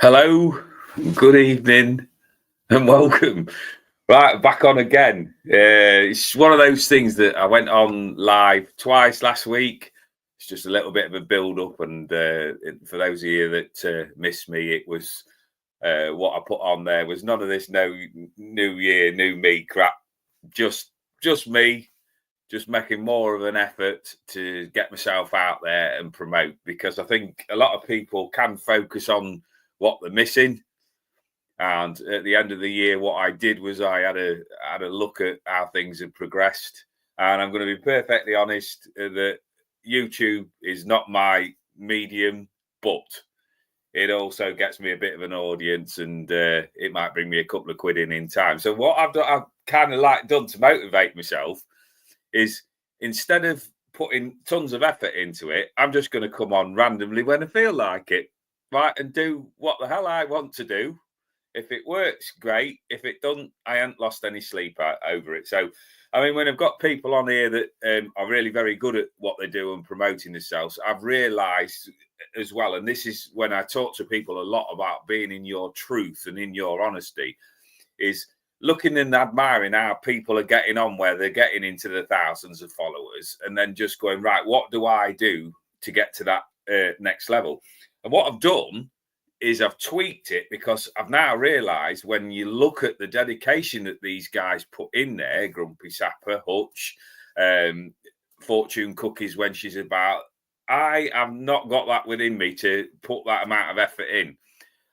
Hello, good evening, and welcome. Right, back on again. It's one of those things that I went on live twice last week. It's just a little bit of a build up, and for those of you that missed me, it was what I put on there was none of this no new year, new me crap. Just, just me, just making more of an effort to get myself out there and promote because I think a lot of people can focus on what they're missing. And at the end of the year, what I did was I had a look at how things had progressed. And I'm going to be perfectly honest that YouTube is not my medium, but it also gets me a bit of an audience, and it might bring me a couple of quid in time. So what I've kind of like done to motivate myself is instead of putting tons of effort into it, I'm just going to come on randomly when I feel like it, right, and do what the hell I want to do. If it works, great. If it doesn't, I haven't lost any sleep over it. So, I mean, when I've got people on here that are really very good at what they do and promoting themselves, I've realised as well, and this is when I talk to people a lot about being in your truth and in your honesty, is looking and admiring how people are getting on where they're getting into the thousands of followers and then just going, right, what do I do to get to that next level? And what I've done is I've tweaked it because I've now realised when you look at the dedication that these guys put in there, Grumpy Sapper, Hutch, Fortune Cookies when she's about, I have not got that within me to put that amount of effort in.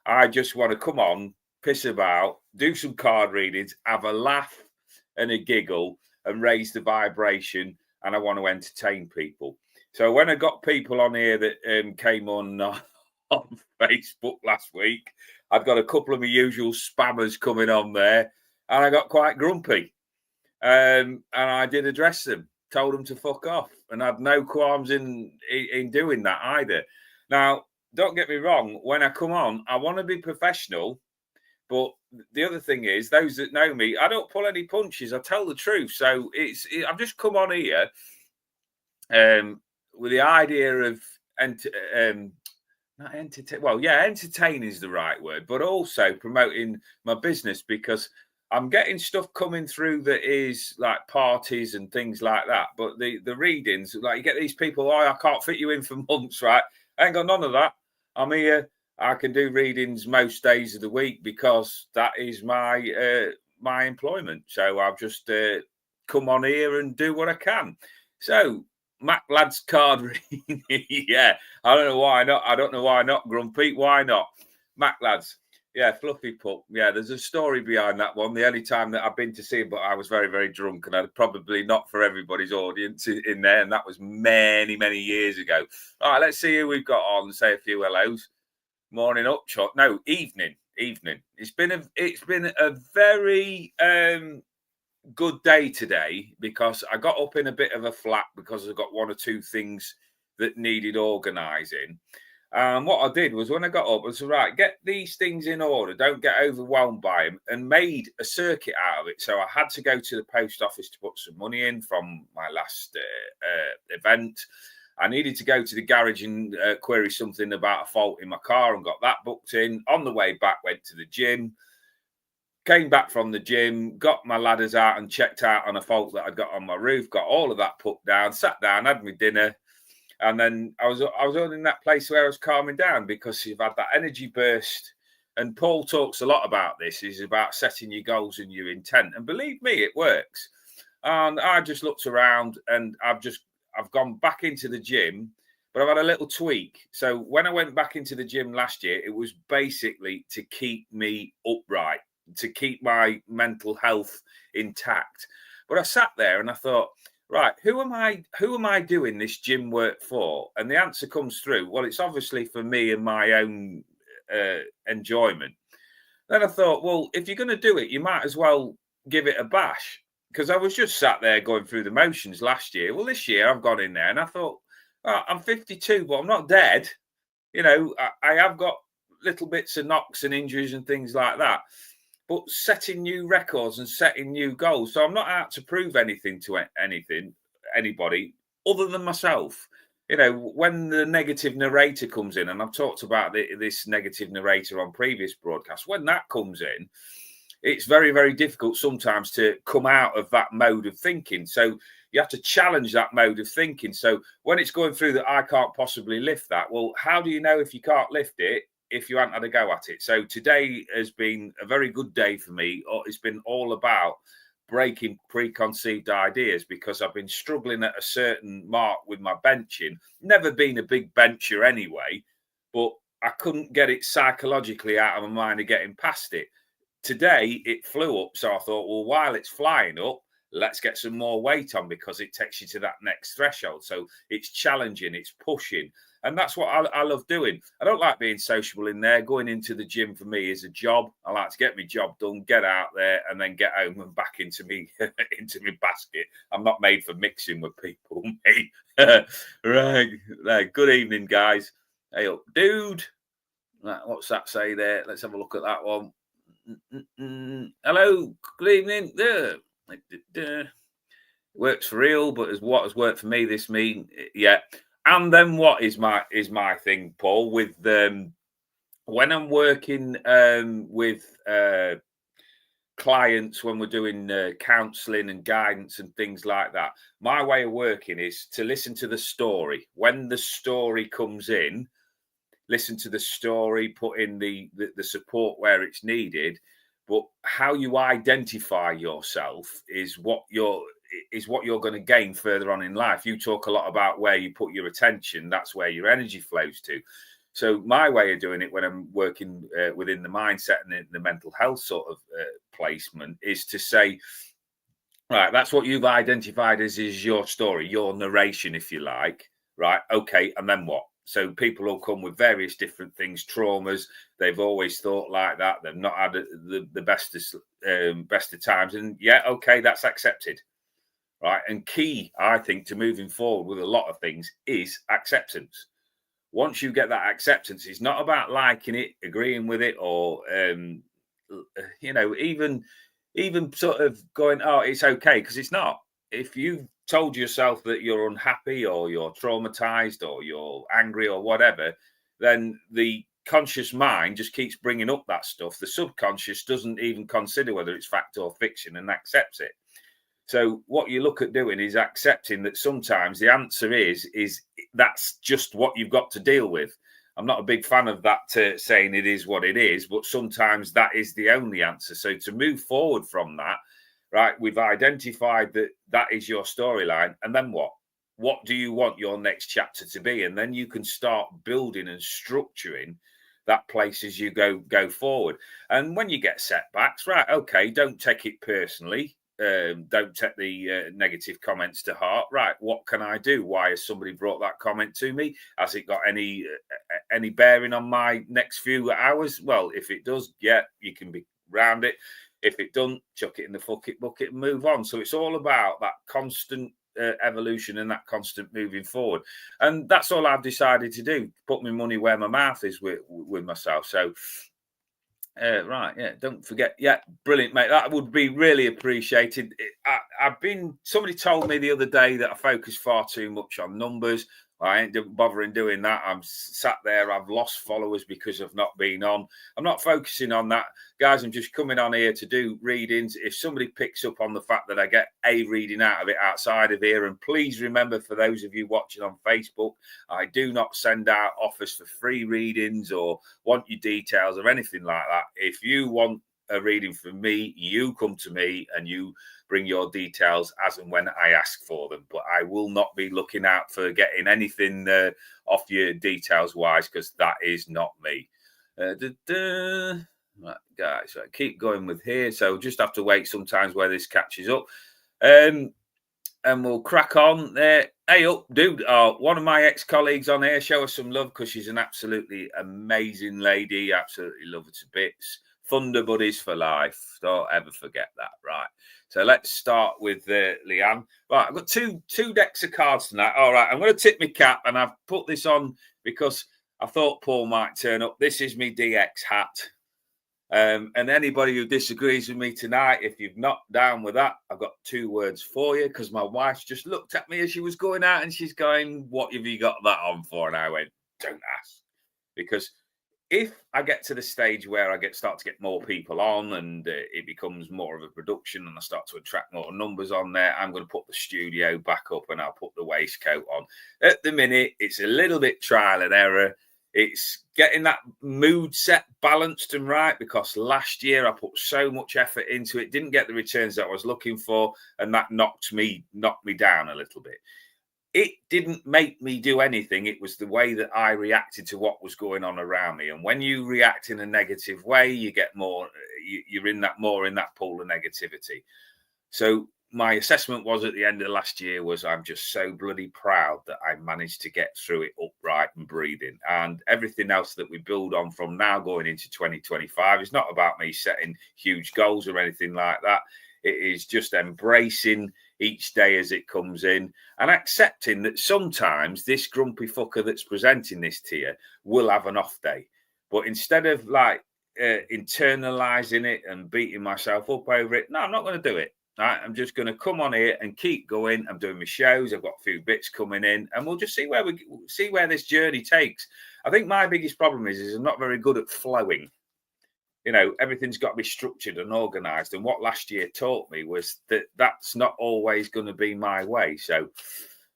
I just want to come on, piss about, do some card readings, have a laugh and a giggle and raise the vibration, and I want to entertain people. So when I got people on here that came on Facebook last week, I've got a couple of my usual spammers coming on there, and I got quite grumpy. And I did address them, told them to fuck off, and had no qualms in doing that either. Now, don't get me wrong, when I come on, I want to be professional, but the other thing is, those that know me, I don't pull any punches. I tell the truth. So I've just come on here with the idea of not entertain. Well, yeah, entertain is the right word, but also promoting my business because I'm getting stuff coming through that is like parties and things like that. But the readings, like you get these people, I can't fit you in for months, right? I ain't got none of that. I'm here. I can do readings most days of the week because that is my my employment. So I've just come on here and do what I can. So Mac Lads card reading, yeah. I don't know why not. I don't know why not, Grumpy. Why not? Mac Lads, yeah, Fluffy Pup. Yeah, there's a story behind that one. The only time that I've been to see him, but I was very, very drunk, and I'd probably not for everybody's audience in there, and that was many, many years ago. All right, let's see who we've got on and say a few hellos. Morning up, shot. No, evening. It's been a very good day today because I got up in a bit of a flap because I got one or two things that needed organising. What I did was when I got up, I said, right, get these things in order. Don't get overwhelmed by them, and made a circuit out of it. So I had to go to the post office to put some money in from my last event. I needed to go to the garage and query something about a fault in my car and got that booked in. On the way back, went to the gym. Came back from the gym, got my ladders out and checked out on a fault that I'd got on my roof, got all of that put down, sat down, had my dinner. And then I was all in that place where I was calming down because you've had that energy burst. And Paul talks a lot about this. Is about setting your goals and your intent. And believe me, it works. And I just looked around and I've gone back into the gym, but I've had a little tweak. So when I went back into the gym last year, it was basically to keep me upright, to keep my mental health intact. But I sat there and I thought, right, who am I doing this gym work for? And the answer comes through. Well, it's obviously for me and my own enjoyment. Then I thought, well, if you're going to do it, you might as well give it a bash. Because I was just sat there going through the motions last year. Well, this year I've gone in there and I thought, oh, I'm 52, but I'm not dead. You know, I have got little bits of knocks and injuries and things like that. But setting new records and setting new goals. So I'm not out to prove anything to anybody other than myself. you know, when the negative narrator comes in, and I've talked about this negative narrator on previous broadcasts, when that comes in, it's very, very difficult sometimes to come out of that mode of thinking. So you have to challenge that mode of thinking. So when it's going through that, I can't possibly lift that. Well, how do you know if you can't lift it if you haven't had a go at it? So today has been a very good day for me. It's been all about breaking preconceived ideas, because I've been struggling at a certain mark with my benching. Never been a big bencher anyway, but I couldn't get it psychologically out of my mind of getting past it. Today it flew up, so I thought, well, while it's flying up, let's get some more weight on, because it takes you to that next threshold. So it's challenging, it's pushing, and that's what I love doing. I don't like being sociable in there. Going into the gym for me is a job. I like to get my job done, get out there, and then get home and back into me into my basket. I'm not made for mixing with people, mate. Right. Good evening, guys. Hey up, dude. Right, what's that say there? Let's have a look at that one. Hello, good evening. Works for real, but as what has worked for me this mean, yeah. And then what is my thing, Paul, with when I'm working with clients, when we're doing counselling and guidance and things like that, my way of working is to listen to the story. When the story comes in, listen to the story, put in the support where it's needed. But how you identify yourself is what you're going to gain further on in life. You talk a lot about where you put your attention, that's where your energy flows to. So my way of doing it when I'm working within the mindset and the mental health sort of placement is to say, right, that's what you've identified as is your story, your narration, if you like. Right, okay, and then what? So people will come with various different things, traumas. They've always thought like that. They've not had the best of times. And yeah, okay, that's accepted. Right. And key, I think, to moving forward with a lot of things is acceptance. Once you get that acceptance, it's not about liking it, agreeing with it, or, even sort of going, oh, it's okay, because it's not. If you told yourself that you're unhappy or you're traumatized or you're angry or whatever, then the conscious mind just keeps bringing up that stuff. The subconscious doesn't even consider whether it's fact or fiction and accepts it. So what you look at doing is accepting that sometimes the answer is that's just what you've got to deal with. I'm not a big fan of that saying it is what it is, but sometimes that is the only answer. So to move forward from that, right, we've identified that is your storyline. And then what? What do you want your next chapter to be? And then you can start building and structuring that place as you go forward. And when you get setbacks, right, okay, don't take it personally. Don't take the negative comments to heart. Right, what can I do? Why has somebody brought that comment to me? Has it got any bearing on my next few hours? Well, if it does, yeah, you can be round it. If it doesn't, chuck it in the bucket and move on. So it's all about that constant evolution and that constant moving forward. And that's all I've decided to do, put my money where my mouth is with myself. So right, yeah, don't forget. Yeah, brilliant, mate. That would be really appreciated. Somebody told me the other day that I focus far too much on numbers. I ain't bothering doing that. I'm sat there. I've lost followers because I've not been on. I'm not focusing on that. Guys, I'm just coming on here to do readings. If somebody picks up on the fact that I get a reading out of it outside of here, and please remember, for those of you watching on Facebook, I do not send out offers for free readings or want your details or anything like that. If you want a reading from me, you come to me and you bring your details as and when I ask for them. But I will not be looking out for getting anything off your details wise, because that is not me. Right, guys, so I keep going with here. So just have to wait sometimes where this catches up. And we'll crack on there. Hey up, dude. One of my ex-colleagues on here, show her some love, because she's an absolutely amazing lady. Absolutely love her to bits. Thunder buddies for life. Don't ever forget that. Right. So let's start with Leanne. Right, I've got two decks of cards tonight. All right, I'm going to tip my cap, and I've put this on because I thought Paul might turn up. This is my DX hat. And anybody who disagrees with me tonight, if you're not down with that, I've got 2 words for you, because my wife just looked at me as she was going out and she's going, "What have you got that on for?" And I went, "Don't ask." Because if I get to the stage where I start to get more people on, and it becomes more of a production and I start to attract more numbers on there, I'm going to put the studio back up and I'll put the waistcoat on. At the minute, it's a little bit trial and error. It's getting that mood set balanced and right, because last year I put so much effort into it, didn't get the returns that I was looking for, and that knocked me down a little bit. It didn't make me do anything. It was the way that I reacted to what was going on around me. And when you react in a negative way, you get more, you're in that pool of negativity. So my assessment was at the end of last year was, I'm just so bloody proud that I managed to get through it upright and breathing. And everything else that we build on from now going into 2025 is not about me setting huge goals or anything like that. It is just embracing each day as it comes in and accepting that sometimes this grumpy fucker that's presenting this to you will have an off day. But instead of internalizing it and beating myself up over it, no, I'm not going to do it. Right? I'm just going to come on here and keep going. I'm doing my shows. I've got a few bits coming in, and we'll just see where this journey takes. I think my biggest problem is I'm not very good at flowing. You know, everything's got to be structured and organized. And what last year taught me was that that's not always going to be my way. So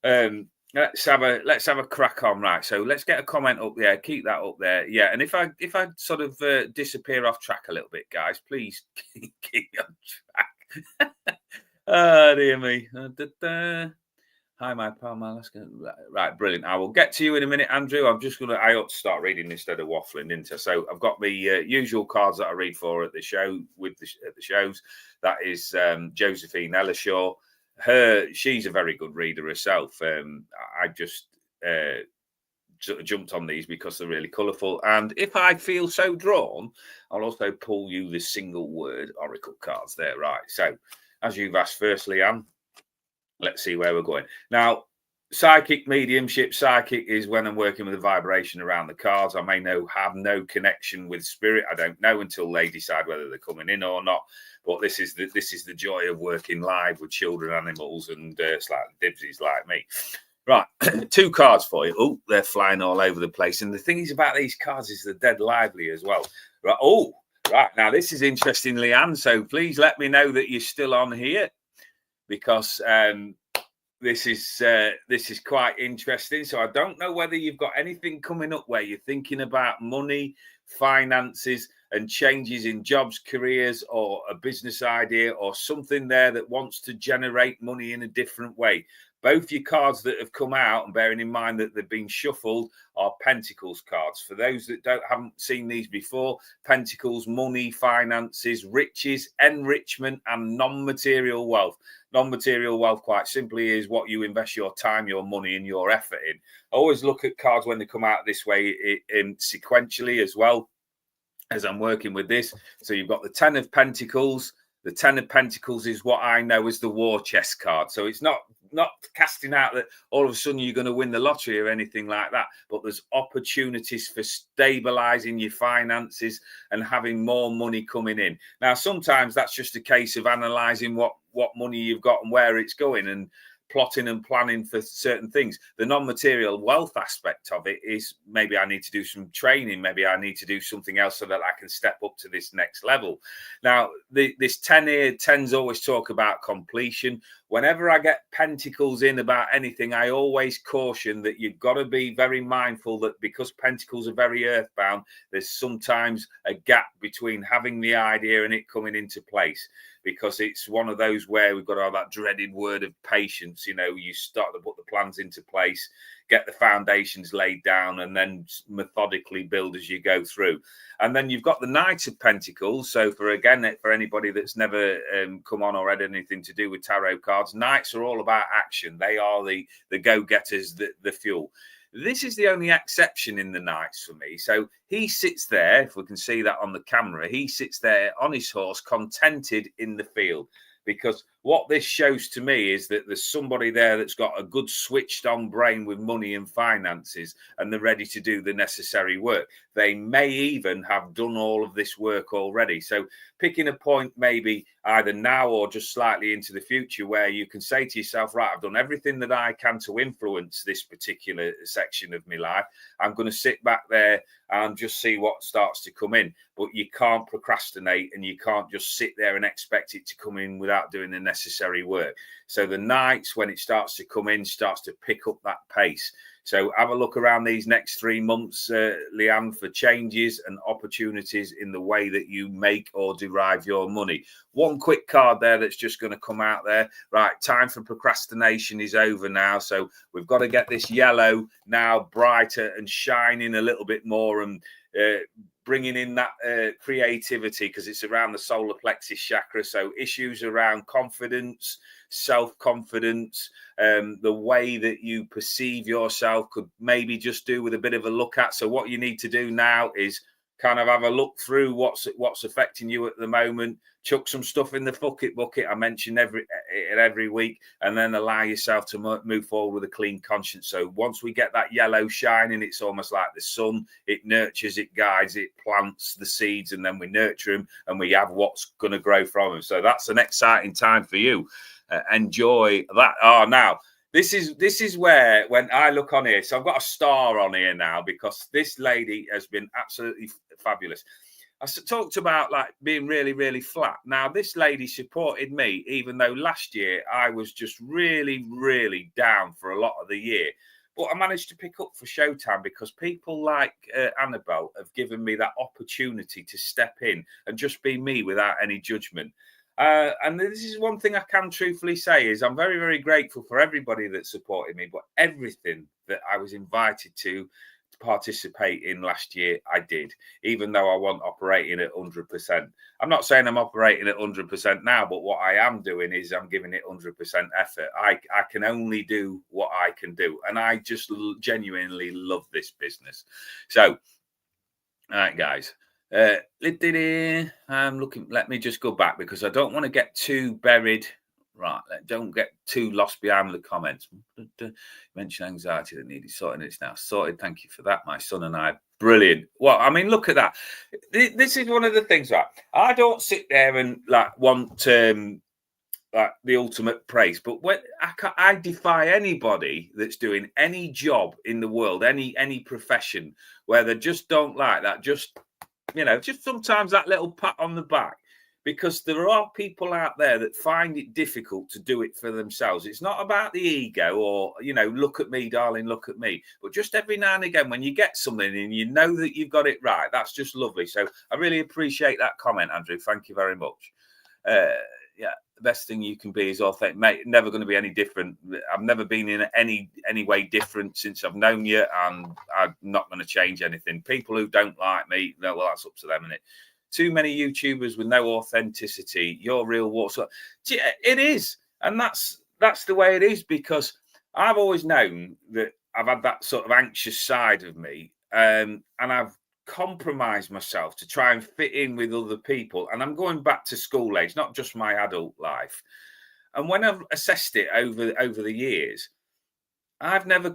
let's have a crack on. Right. So let's get a comment up there. Keep that up there. Yeah. And if I sort of disappear off track a little bit, guys, please keep on track. Oh, dear me. Hi, my pal, man. Right, brilliant. I will get to you in a minute, Andrew. I ought to start reading instead of waffling, didn't I? So I've got the usual cards that I read for at the show at the shows. That is Josephine Ellershaw. She's a very good reader herself. I just sort of jumped on these because they're really colourful. And if I feel so drawn, I'll also pull you the single word oracle cards there. Right. So as you've asked first, Leanne, let's see where we're going. Now, psychic mediumship. Psychic is when I'm working with a vibration around the cards. I may have no connection with spirit. I don't know until they decide whether they're coming in or not. But this is the joy of working live with children, animals, and slightly dibsies like me. Right, 2 cards for you. Oh, they're flying all over the place. And the thing is about these cards is they're dead lively as well. Right. Oh, right. Now, this is interesting, Leanne. So please let me know that you're still on here, because this is quite interesting. So I don't know whether you've got anything coming up where you're thinking about money, finances, and changes in jobs, careers, or a business idea, or something there that wants to generate money in a different way. Both your cards that have come out, and bearing in mind that they've been shuffled, are Pentacles cards. For those that haven't seen these before, Pentacles, money, finances, riches, enrichment, and non-material wealth. Non-material wealth, quite simply, is what you invest your time, your money, and your effort in. I always look at cards when they come out this way sequentially as well, as I'm working with this. So you've got the 10 of Pentacles. The 10 of Pentacles is what I know as the war chest card. So it's not casting out that all of a sudden you're going to win the lottery or anything like that, but there's opportunities for stabilizing your finances and having more money coming in. Now, sometimes that's just a case of analyzing what money you've got and where it's going, and plotting and planning for certain things. The non-material wealth aspect of it is, maybe I need to do some training, maybe I need to do something else so that I can step up to this next level. Now, this 10 here, 10s always talk about completion. Whenever I get Pentacles in about anything, I always caution that you've got to be very mindful that because Pentacles are very earthbound, there's sometimes a gap between having the idea and it coming into place, because it's one of those where we've got to have that dreaded word of patience. You know, you start to put the plans into place, get the foundations laid down, and then methodically build as you go through. And then you've got the Knight of Pentacles. So for anybody that's never come on or had anything to do with tarot cards, Knights are all about action. They are the go-getters, the fuel. This is the only exception in the Knights for me. So he sits there, if we can see that on the camera, he sits there on his horse, contented in the field. Because what this shows to me is that there's somebody there that's got a good switched on brain with money and finances, and they're ready to do the necessary work. They may even have done all of this work already. So picking a point maybe either now or just slightly into the future where you can say to yourself, right, I've done everything that I can to influence this particular section of my life. I'm going to sit back there and just see what starts to come in. But you can't procrastinate, and you can't just sit there and expect it to come in without doing the necessary work. So the nights when it starts to come in starts to pick up that pace. So have a look around these next 3 months, Leanne, for changes and opportunities in the way that you make or derive your money. One quick card there that's just going to come out there. Right, time for procrastination is over now. So we've got to get this yellow now brighter and shining a little bit more, and bringing in that creativity, because it's around the solar plexus chakra. So issues around confidence, self-confidence, the way that you perceive yourself could maybe just do with a bit of a look at. So what you need to do now is kind of have a look through what's affecting you at the moment, chuck some stuff in the bucket I mentioned every week, and then allow yourself to move forward with a clean conscience. So once we get that yellow shining, it's almost like the sun. It nurtures, it guides, it plants the seeds, and then we nurture them and we have what's going to grow from them. So that's an exciting time for you. Enjoy that. Oh, now this is where, when I look on here, so I've got a star on here now because this lady has been absolutely fabulous. I talked about like being really, really flat. Now, this lady supported me, even though last year I was just really, really down for a lot of the year. But I managed to pick up for Showtime because people like Annabelle have given me that opportunity to step in and just be me without any judgment. And this is one thing I can truthfully say is I'm very, very grateful for everybody that supported me, but everything that I was invited to participate in last year, I did, even though I wasn't operating at 100%. I'm not saying I'm operating at 100% now, but what I am doing is I'm giving it 100% effort. I can only do what I can do, and I just genuinely love this business. So, all right, guys. I'm looking. Let me just go back because I don't want to get too buried. Right, don't get too lost behind the comments. Mention anxiety that needed sorting. It's now sorted. Thank you for that. My son and I, brilliant. Well, I mean, look at that. This is one of the things, right? I don't sit there and like want like the ultimate praise, but when I defy anybody that's doing any job in the world, any profession, where they just don't like that. Just sometimes that little pat on the back, because there are people out there that find it difficult to do it for themselves. It's not about the ego or, look at me, darling, look at me. But just every now and again, when you get something and you know that you've got it right, that's just lovely. So I really appreciate that comment, Andrew. Thank you very much. Yeah, the best thing you can be is authentic, mate. Never going to be any different. I've never been in any way different since I've known you, and I'm not going to change anything. People who don't like me, well, that's up to them, isn't it? Too many YouTubers with no authenticity. Your real walk. It is, and that's the way it is, because I've always known that I've had that sort of anxious side of me, and I've compromise myself to try and fit in with other people. And I'm going back to school age, not just my adult life. And when I've assessed it over the years, I've never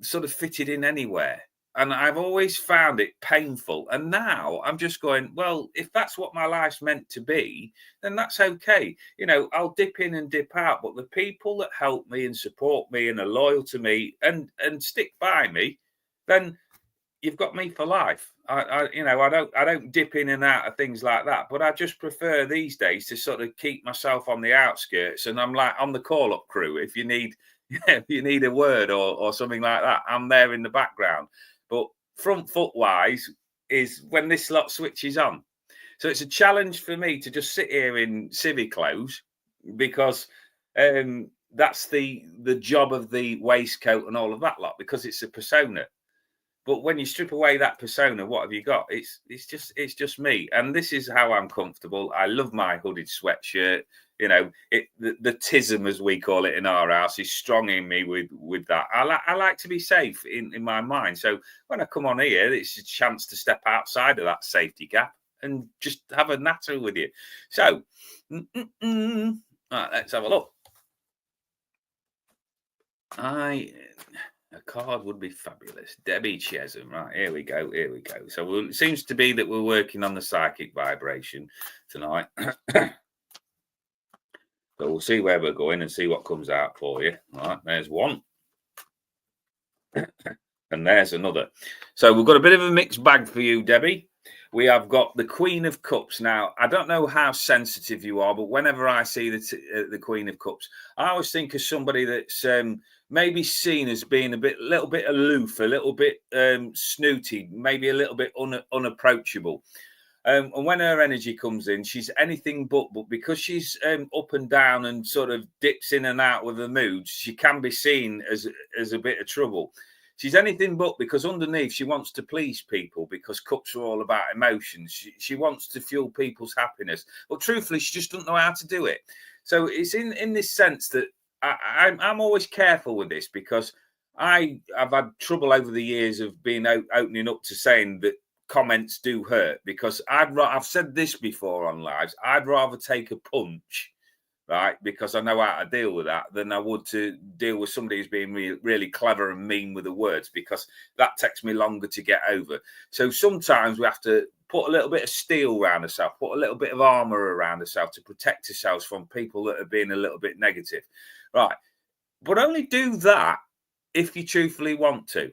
sort of fitted in anywhere. And I've always found it painful. And now I'm just going, well, if that's what my life's meant to be, then that's okay. I'll dip in and dip out. But the people that help me and support me and are loyal to me and stick by me, then you've got me for life. I don't dip in and out of things like that, but I just prefer these days to sort of keep myself on the outskirts, and I'm like on the call-up crew. If you need a word or something like that, I'm there in the background. But front foot wise is when this lot switches on. So it's a challenge for me to just sit here in civvy clothes, because that's the job of the waistcoat and all of that lot, because it's a persona. But when you strip away that persona, what have you got? It's just me, and this is how I'm comfortable. I love my hooded sweatshirt. The tism, as we call it in our house, is strong in me with that. I like to be safe in my mind. So when I come on here, it's a chance to step outside of that safety gap and just have a natter with you. So, Right, let's have a look. A card would be fabulous. Debbie Chesham. Right, here we go. Here we go. So it seems to be that we're working on the psychic vibration tonight. So we'll see where we're going and see what comes out for you. All right, there's one. And there's another. So we've got a bit of a mixed bag for you, Debbie. We have got the Queen of Cups. Now, I don't know how sensitive you are, but whenever I see the Queen of Cups, I always think of somebody that's maybe seen as being little bit aloof, a little bit snooty, maybe a little bit unapproachable. And when her energy comes in, she's anything but because she's up and down and sort of dips in and out with the moods, she can be seen as a bit of trouble. She's anything but, because underneath she wants to please people, because cups are all about emotions. She wants to fuel people's happiness, but truthfully, she just doesn't know how to do it. So it's in this sense that I'm always careful with this, because I've had trouble over the years of being opening up to saying that comments do hurt, because I've said this before on lives. I'd rather take a punch, right, because I know how to deal with that, than I would to deal with somebody who's being really clever and mean with the words, because that takes me longer to get over. So sometimes we have to put a little bit of steel around ourselves, put a little bit of armor around ourselves to protect ourselves from people that are being a little bit negative, right? But only do that if you truthfully want to.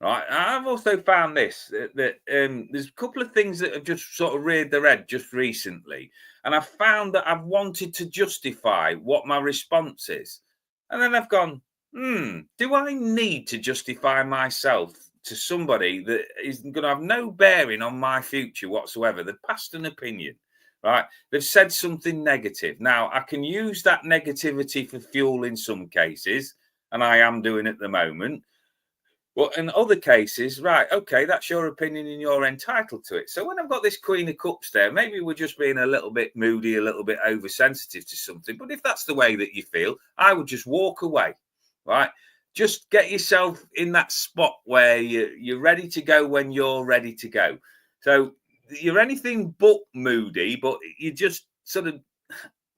Right. I've also found this that there's a couple of things that have just sort of reared their head just recently. And I've found that I've wanted to justify what my response is. And then I've gone, do I need to justify myself to somebody that is going to have no bearing on my future whatsoever? They've passed an opinion, right? They've said something negative. Now, I can use that negativity for fuel in some cases, and I am doing at the moment. Well, in other cases, right, okay, that's your opinion and you're entitled to it. So when I've got this Queen of Cups there, maybe we're just being a little bit moody, a little bit oversensitive to something. But if that's the way that you feel, I would just walk away, right? Just get yourself in that spot where you're ready to go when you're ready to go. So you're anything but moody, but you just sort of...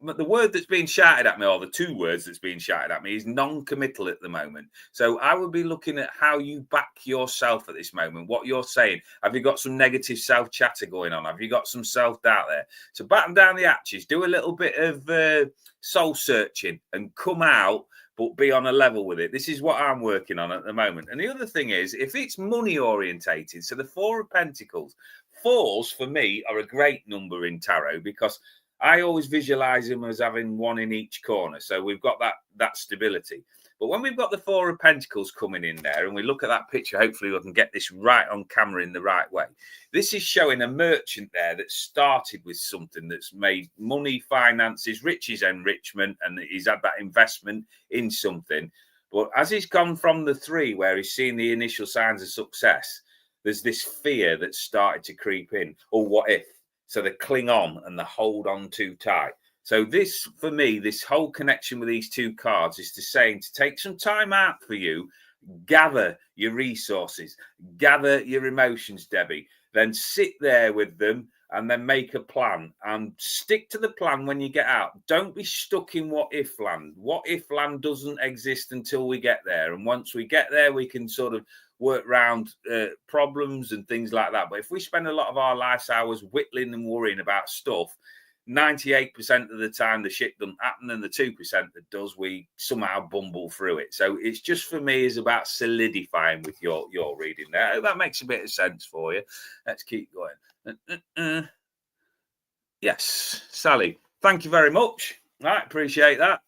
But the word that's being shouted at me, or the two words that's being shouted at me, is non-committal at the moment. So I would be looking at how you back yourself at this moment, what you're saying. Have you got some negative self-chatter going on? Have you got some self-doubt there? So batten down the hatches, do a little bit of soul-searching and come out, but be on a level with it. This is what I'm working on at the moment. And the other thing is, if it's money-orientated, so the Four of Pentacles, fours for me are a great number in tarot, because I always visualize them as having one in each corner. So we've got that stability. But when we've got the Four of Pentacles coming in there, and we look at that picture, hopefully we can get this right on camera in the right way. This is showing a merchant there that started with something that's made money, finances, riches, enrichment, and he's had that investment in something. But as he's gone from the three, where he's seen the initial signs of success, there's this fear that started to creep in. Or what if? So they cling on and they hold on too tight. So this, for me, this whole connection with these two cards is to take some time out for you, gather your resources, gather your emotions, Debbie, then sit there with them and then make a plan and stick to the plan when you get out. Don't be stuck in what if land. What if land doesn't exist until we get there. And once we get there, we can sort of work around problems and things like that. But if we spend a lot of our life's hours whittling and worrying about stuff, 98% of the time the shit doesn't happen, and the 2% that does, we somehow bumble through it. So it's just, for me, is about solidifying with your reading there. That makes a bit of sense for you. Let's keep going. Yes, Sally, thank you very much. I appreciate that.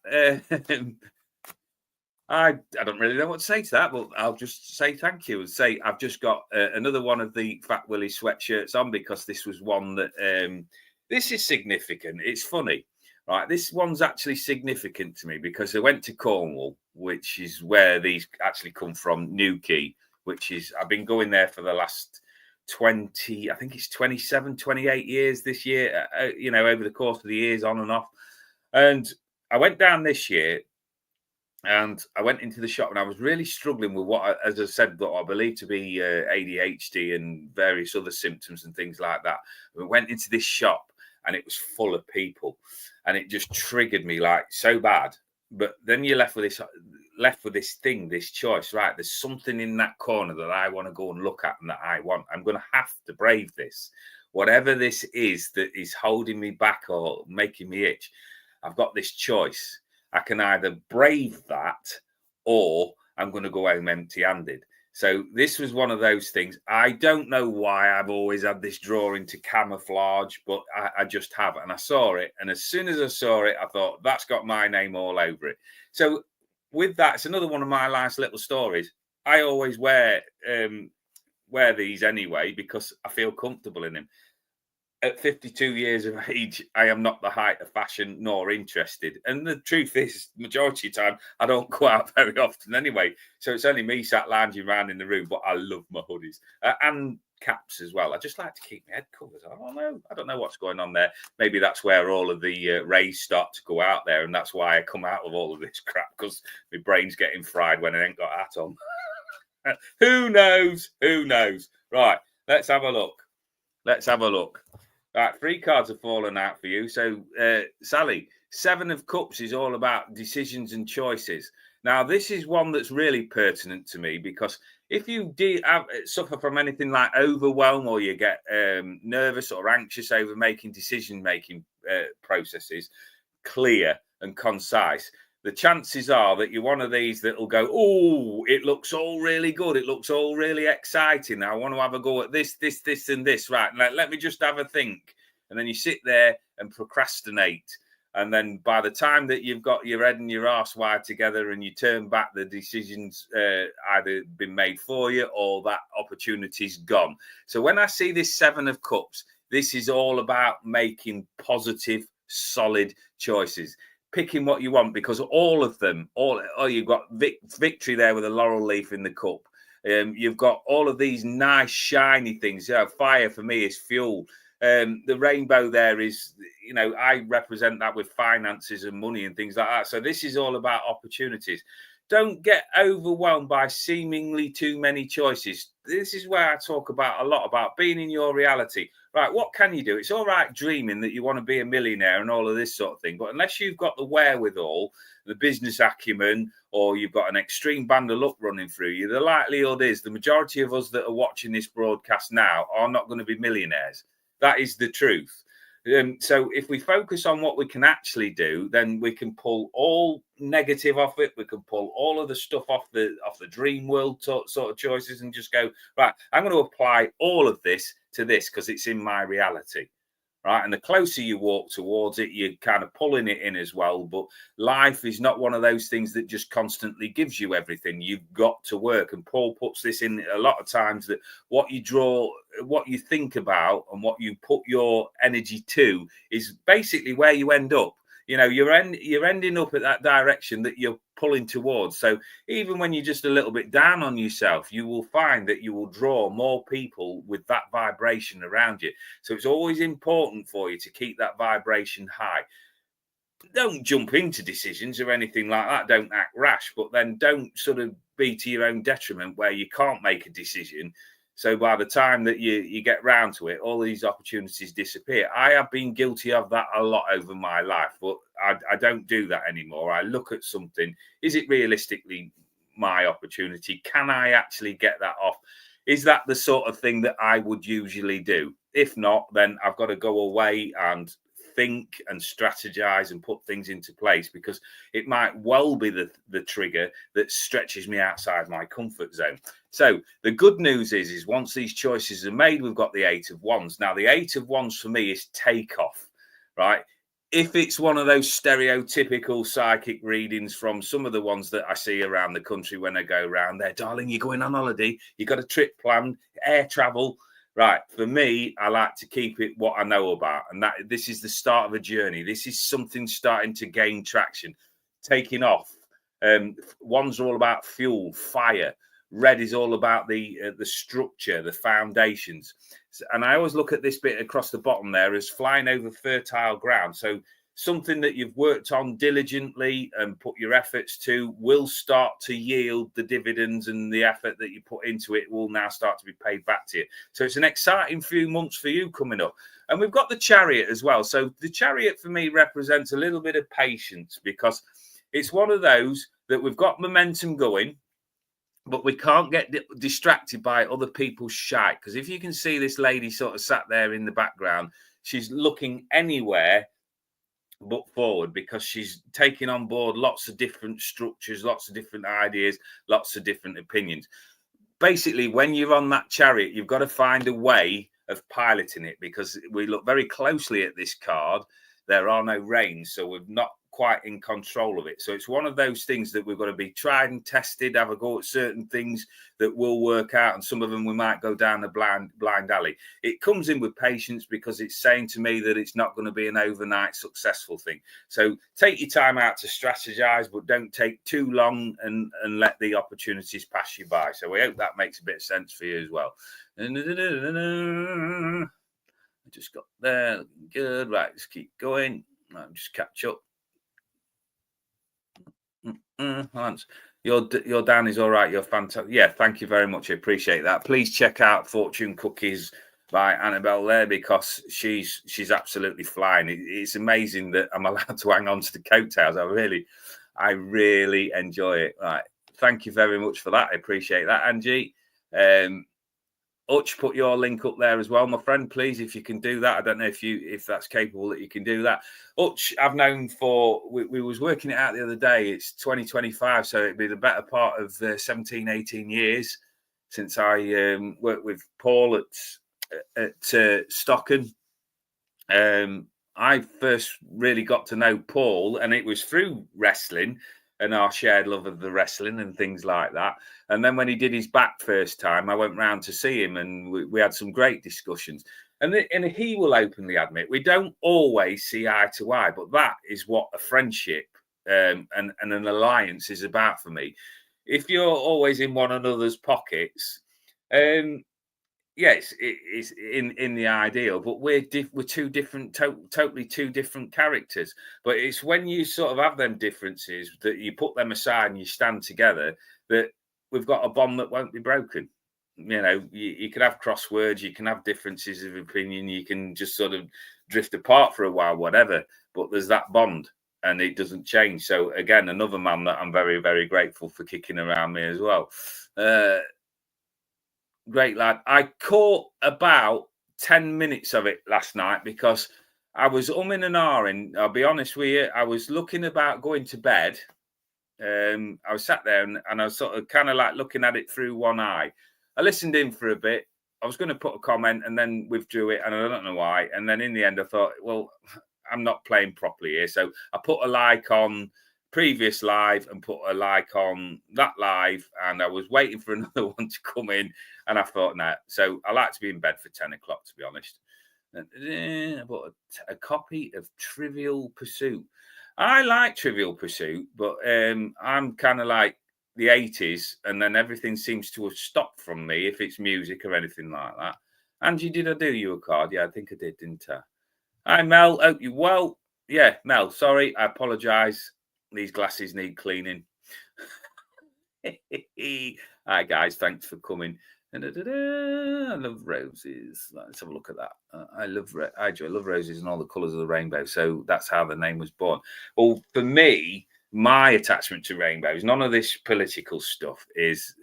I don't really know what to say to that, but I'll just say thank you and say I've just got another one of the Fat Willie sweatshirts on, because this was one that this is significant. It's funny, right? This one's actually significant to me because I went to Cornwall, which is where these actually come from, Newquay, which is, I've been going there for the last 20, I think it's 27, 28 years this year, over the course of the years, on and off. And I went down this year, and I went into the shop, and I was really struggling with what, as I said, that I believe to be ADHD and various other symptoms and things like that. We went into this shop, and it was full of people, and it just triggered me like so bad. But then you're left with this thing, this choice, right? There's something in that corner that I want to go and look at and that I want. I'm going to have to brave this. Whatever this is that is holding me back or making me itch, I've got this choice. I can either brave that or I'm going to go home empty-handed. So this was one of those things. I don't know why I've always had this drawing to camouflage, but I just have. And I saw it. And as soon as I saw it, I thought, that's got my name all over it. So with that, it's another one of my life's little stories. I always wear these anyway because I feel comfortable in them. At 52 years of age, I am not the height of fashion nor interested. And the truth is, majority of the time, I don't go out very often anyway. So it's only me sat lounging around in the room, but I love my hoodies and caps as well. I just like to keep my head covered. I don't know what's going on there. Maybe that's where all of the rays start to go out there. And that's why I come out with all of this crap, because my brain's getting fried when I ain't got a hat on. Who knows? Who knows? Right, let's have a look. Right, 3 cards have fallen out for you. So, Sally, 7 of Cups is all about decisions and choices. Now, this is one that's really pertinent to me, because if you suffer from anything like overwhelm, or you get nervous or anxious over making decision-making processes clear and concise, the chances are that you're one of these that will go, oh, it looks all really good. It looks all really exciting. I want to have a go at this, and this. Right, let me just have a think. And then you sit there and procrastinate. And then by the time that you've got your head and your arse wired together and you turn back, the decision's either been made for you or that opportunity's gone. So when I see this 7 of Cups, this is all about making positive, solid choices. Picking what you want, because all of them, you've got victory there with a laurel leaf in the cup. You've got all of these nice shiny things. Fire for me is fuel. The rainbow there is, I represent that with finances and money and things like that. So this is all about opportunities. Don't get overwhelmed by seemingly too many choices. This is where I talk about a lot about being in your reality. Right, what can you do? It's all right dreaming that you want to be a millionaire and all of this sort of thing, but unless you've got the wherewithal, the business acumen, or you've got an extreme band of luck running through you, the likelihood is the majority of us that are watching this broadcast now are not going to be millionaires. That is the truth. So if we focus on what we can actually do, then we can pull all negative off it. We can pull all of the stuff off the dream world sort of choices and just go, right, I'm going to apply all of this to this because it's in my reality. Right. And the closer you walk towards it, you're kind of pulling it in as well. But life is not one of those things that just constantly gives you everything. You've got to work. And Paul puts this in a lot of times, that what you draw, what you think about and what you put your energy to is basically where you end up. You're ending up at that direction that you're pulling towards. So even when you're just a little bit down on yourself, you will find that you will draw more people with that vibration around you. So it's always important for you to keep that vibration high. Don't jump into decisions or anything like that. Don't act rash, but then don't sort of be to your own detriment where you can't make a decision. So by the time that you get round to it, all these opportunities disappear. I have been guilty of that a lot over my life, but I don't do that anymore. I look at something. Is it realistically my opportunity? Can I actually get that off? Is that the sort of thing that I would usually do? If not, then I've got to go away and think and strategize and put things into place, because it might well be the trigger that stretches me outside my comfort zone. So the good news is once these choices are made, we've got the 8 of Wands. Now, the 8 of Wands for me is takeoff, right? If it's one of those stereotypical psychic readings from some of the ones that I see around the country when I go around there, darling, you're going on holiday, you got a trip planned, air travel. Right. For me, I like to keep it what I know about. And that this is the start of a journey. This is something starting to gain traction, taking off. Ones are all about fuel, fire. Red is all about the structure, the foundations. And I always look at this bit across the bottom there as flying over fertile ground. So something that you've worked on diligently and put your efforts to will start to yield the dividends, and the effort that you put into it will now start to be paid back to you. So it's an exciting few months for you coming up. And we've got the Chariot as well. So the Chariot for me represents a little bit of patience, because it's one of those that we've got momentum going, but we can't get distracted by other people's shite. Because if you can see this lady sort of sat there in the background, she's looking anywhere but forward, because she's taking on board lots of different structures, lots of different ideas, lots of different opinions. Basically, when you're on that Chariot, you've got to find a way of piloting it, because we look very closely at this card. There are no reins, so we're not quite in control of it. So it's one of those things that we've got to be tried and tested, have a go at certain things that will work out, and some of them we might go down the blind alley. It comes in with patience, because it's saying to me that it's not going to be an overnight successful thing. So take your time out to strategize, but don't take too long and let the opportunities pass you by. So we hope that makes a bit of sense for you as well. I just got there, looking good. Right, let's keep going. I'll just catch up. Hans, your Dan is all right. You're fantastic. Yeah, thank you very much. I appreciate that. Please check out Fortune Cookies by Annabelle there, because she's absolutely flying. It's amazing that I'm allowed to hang on to the coattails. I really enjoy it. Right, thank you very much for that. I appreciate that, Angie. Hutch, put your link up there as well, my friend, please, if you can do that. I don't know if that's capable that you can do that. Hutch, I've known we was working it out the other day. It's 2025, so it'd be the better part of 17, 18 years since I worked with Paul at Stocken. I first really got to know Paul, and it was through wrestling and our shared love of the wrestling and things like that. And then when he did his back first time, I went round to see him, and we had some great discussions. And he will openly admit, we don't always see eye to eye, but that is what a friendship and an alliance is about for me. If you're always in one another's pockets, yes, it's in the ideal, but we're two different, totally two different characters. But it's when you sort of have them differences that you put them aside and you stand together, that we've got a bond that won't be broken. You know, you can have crosswords, you can have differences of opinion, you can just sort of drift apart for a while, whatever. But there's that bond, and it doesn't change. So again, another man that I'm very, very grateful for kicking around me as well. Great lad. I caught about 10 minutes of it last night, because I was umming and ahhing. I'll be honest with you. I was looking about going to bed. I was sat there and I was sort of kind of like looking at it through one eye. I listened in for a bit. I was going to put a comment and then withdrew it, and I don't know why. And then in the end, I thought, well, I'm not playing properly here. So I put a like on previous live and put a like on that live, and I was waiting for another one to come in, and I thought, nah. So I like to be in bed for 10 o'clock, to be honest. I bought a copy of Trivial Pursuit. I like Trivial Pursuit, but I'm kind of like the 80s, and then everything seems to have stopped from me if it's music or anything like that. Angie, did I do you a card? Yeah, I think I did, didn't I? Hi, Mel. Hope you well. Yeah, Mel, sorry. I apologise. These glasses need cleaning. Hi, guys. Thanks for coming. I love roses. Let's have a look at that. I love roses and all the colours of the rainbow. So that's how the name was born. Well, for me, my attachment to rainbows, none of this political stuff, is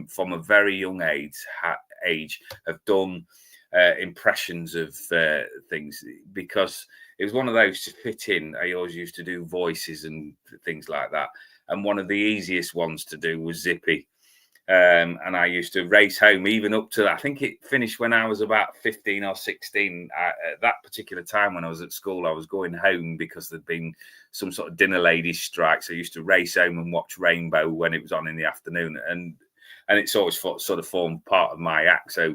from a very young age have done impressions of things, because it was one of those to fit in. I always used to do voices and things like that. And one of the easiest ones to do was Zippy. And I used to race home even up to, I think it finished when I was about 15 or 16. At that particular time when I was at school, I was going home because there'd been some sort of dinner ladies strike. So I used to race home and watch Rainbow when it was on in the afternoon. And it's always sort of formed part of my act. So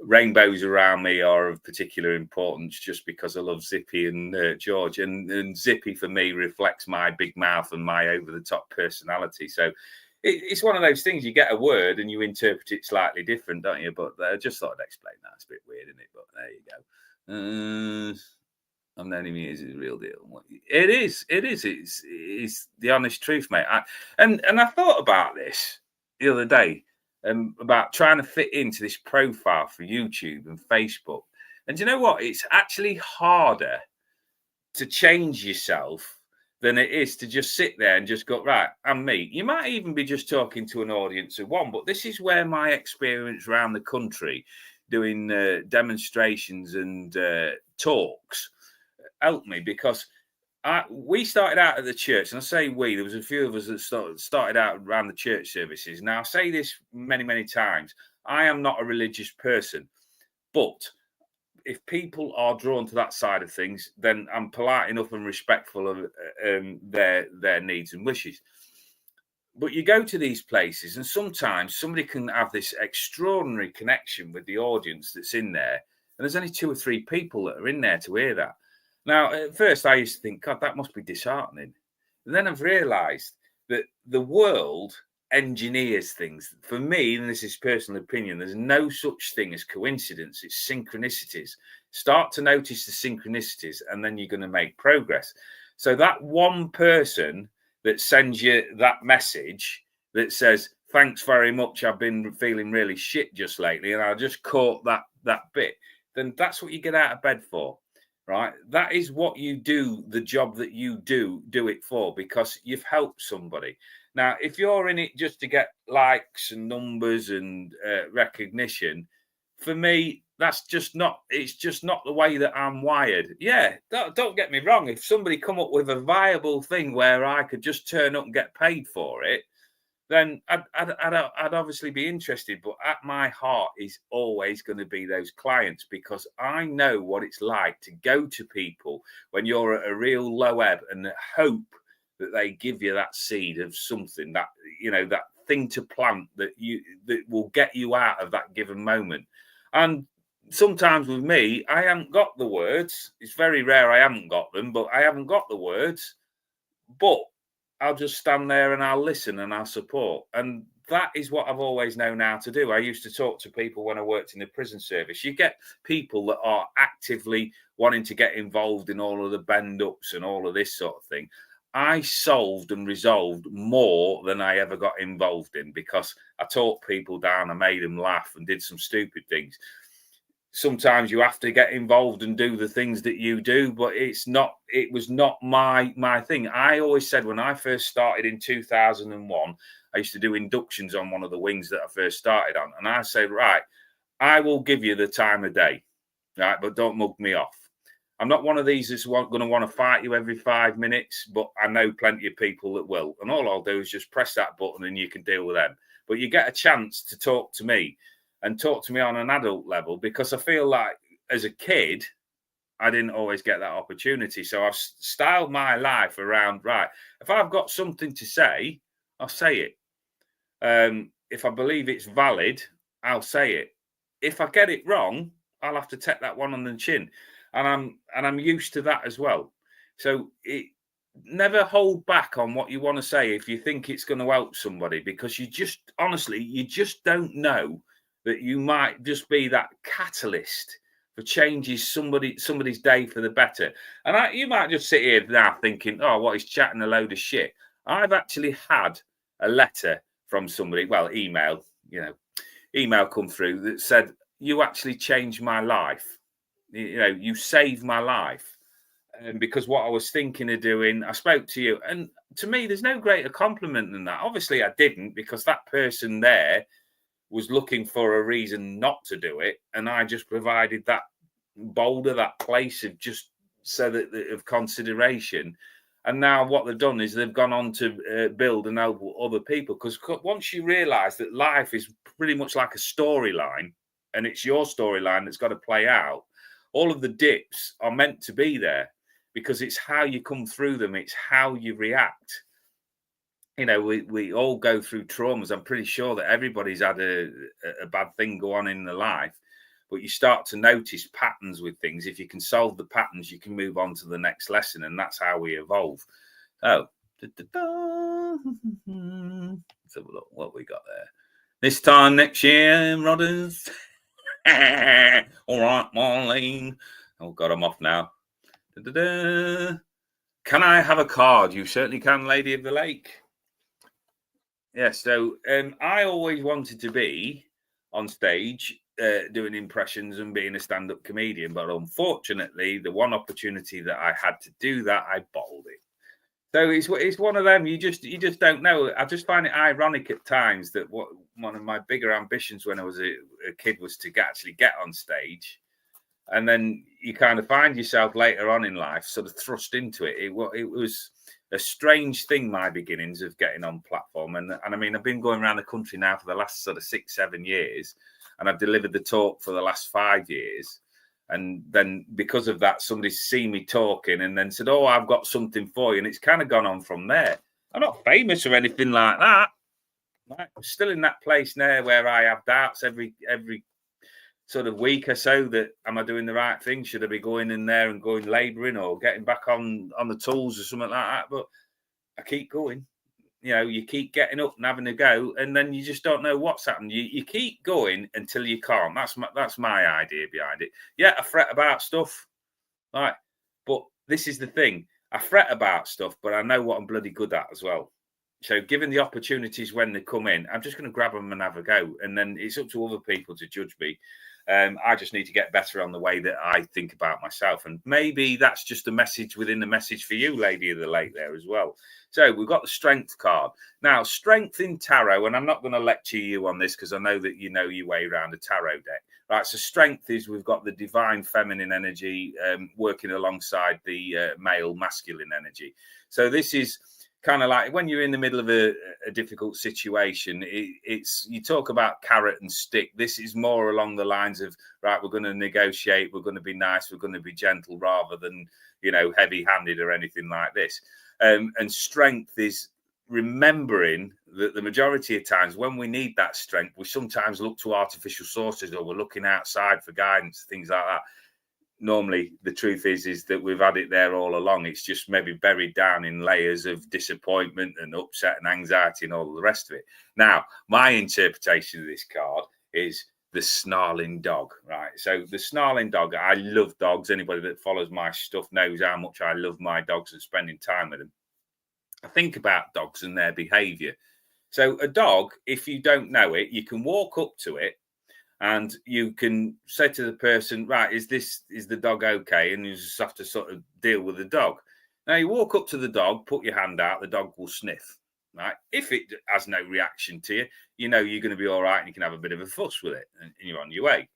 rainbows around me are of particular importance, just because I love Zippy and George. And Zippy for me reflects my big mouth and my over-the-top personality. So it's one of those things, you get a word and you interpret it slightly different, don't you? But I just thought I'd explain that. It's a bit weird, isn't it? But there you go. I've known him years. It's a real deal. It is. It is. It's the honest truth, mate. And I thought about this the other day, about trying to fit into this profile for YouTube and Facebook. And do you know what? It's actually harder to change yourself than it is to just sit there and just go, right, I'm me. You might even be just talking to an audience of one, but this is where my experience around the country doing demonstrations and talks helped me, because we started out at the church, and I say we, there was a few of us that started out around the church services. Now, I say this many, many times, I am not a religious person, but if people are drawn to that side of things, then I'm polite enough and respectful of their needs and wishes. But you go to these places, and sometimes somebody can have this extraordinary connection with the audience that's in there, and there's only 2 or 3 people that are in there to hear that. Now, at first, I used to think, God, that must be disheartening. And then I've realised that the world engineers things. For me, and this is personal opinion, there's no such thing as coincidence. It's synchronicities. Start to notice the synchronicities, and then you're going to make progress. So that one person that sends you that message that says, thanks very much, I've been feeling really shit just lately, and I just caught that bit, then that's what you get out of bed for. Right, that is what you do, the job that you do it for, because you've helped somebody. Now, if you're in it just to get likes and numbers and recognition, for me, that's just not, it's just not the way that I'm wired. Yeah, don't get me wrong. If somebody come up with a viable thing where I could just turn up and get paid for it, then I'd obviously be interested. But at my heart is always going to be those clients, because I know what it's like to go to people when you're at a real low ebb and hope that they give you that seed of something, that, you know, that thing to plant that will get you out of that given moment. And sometimes with me, I haven't got the words. It's very rare I haven't got them, but I haven't got the words. But I'll just stand there and I'll listen and I'll support. And that is what I've always known how to do. I used to talk to people when I worked in the prison service. You get people that are actively wanting to get involved in all of the bend ups and all of this sort of thing. I solved and resolved more than I ever got involved in, because I talked people down, I made them laugh and did some stupid things. Sometimes you have to get involved and do the things that you do, but it was not my thing. I always said, when I first started in 2001, I used to do inductions on one of the wings that I first started on. And I said, right, I will give you the time of day, right? But don't mug me off. I'm not one of these that's going to want to fight you every 5 minutes, but I know plenty of people that will. And all I'll do is just press that button and you can deal with them. But you get a chance to talk to me, and talk to me on an adult level, because I feel like as a kid, I didn't always get that opportunity. So I've styled my life around, right, if I've got something to say, I'll say it. If I believe it's valid, I'll say it. If I get it wrong, I'll have to take that one on the chin. And I'm used to that as well. So never hold back on what you want to say if you think it's going to help somebody, because you just don't know that you might just be that catalyst for changes somebody's day for the better. And you might just sit here now thinking, oh, what, he's chatting a load of shit. I've actually had a letter from somebody, well, email come through that said, you actually changed my life. You saved my life. And because what I was thinking of doing, I spoke to you. And to me, there's no greater compliment than that. Obviously, I didn't, because that person there was looking for a reason not to do it, and I just provided that boulder, that place of just so that of consideration. And now what they've done is they've gone on to build and help other people, because once you realise that life is pretty much like a storyline, and it's your storyline that's got to play out, all of the dips are meant to be there, because it's how you come through them, it's how you react. We all go through traumas. I'm pretty sure that everybody's had a bad thing go on in their life, but you start to notice patterns with things. If you can solve the patterns, you can move on to the next lesson, and that's how we evolve. Oh, let's have a look what we got there. This time next year, Rodders. All right, Marlene. Oh God, I'm off now. Da-da-da. Can I have a card? You certainly can, Lady of the Lake. Yeah, so I always wanted to be on stage doing impressions and being a stand-up comedian, but unfortunately, the one opportunity that I had to do that, I bottled it. So it's one of them. You just don't know. I just find it ironic at times that what one of my bigger ambitions when I was a kid was to actually get on stage, and then you kind of find yourself later on in life sort of thrust into it. It was a strange thing, my beginnings of getting on platform, and I mean I've been going around the country now for the last sort of 6-7 years, and I've delivered the talk for the last 5 years. And then because of that, somebody's seen me talking and then said, "Oh, I've got something for you," and it's kind of gone on from there. I'm not famous or anything like that. I'm still in that place now where I have doubts every sort of week or so that am I doing the right thing? Should I be going in there and going labouring or getting back on the tools or something like that? But I keep going. You know, you keep getting up and having a go, and then you just don't know what's happened. You keep going until you can't. That's my idea behind it. Yeah, I fret about stuff, right? But this is the thing. I fret about stuff, but I know what I'm bloody good at as well. So given the opportunities when they come in, I'm just going to grab them and have a go. And then it's up to other people to judge me. I just need to get better on the way that I think about myself. And maybe that's just a message within the message for you, Lady of the Lake, there as well. So we've got the strength card. Now, strength in tarot, and I'm not going to lecture you on this because I know that you know your way around a tarot deck. Right, so strength is we've got the divine feminine energy working alongside the male masculine energy. So this is kind of like when you're in the middle of a difficult situation, it's you talk about carrot and stick. This is more along the lines of, right, we're going to negotiate, we're going to be nice, we're going to be gentle rather than, heavy-handed or anything like this. And strength is remembering that the majority of times when we need that strength, we sometimes look to artificial sources or we're looking outside for guidance, things like that. Normally, the truth is that we've had it there all along. It's just maybe buried down in layers of disappointment and upset and anxiety and all the rest of it. Now, my interpretation of this card is the snarling dog, right? So the snarling dog, I love dogs. Anybody that follows my stuff knows how much I love my dogs and spending time with them. I think about dogs and their behavior. So a dog, if you don't know it, you can walk up to it and you can say to the person, right, is the dog okay? And you just have to sort of deal with the dog. Now you walk up to the dog, put your hand out, the dog will sniff, right? If it has no reaction to you, you know you're going to be all right and you can have a bit of a fuss with it and you're on your way.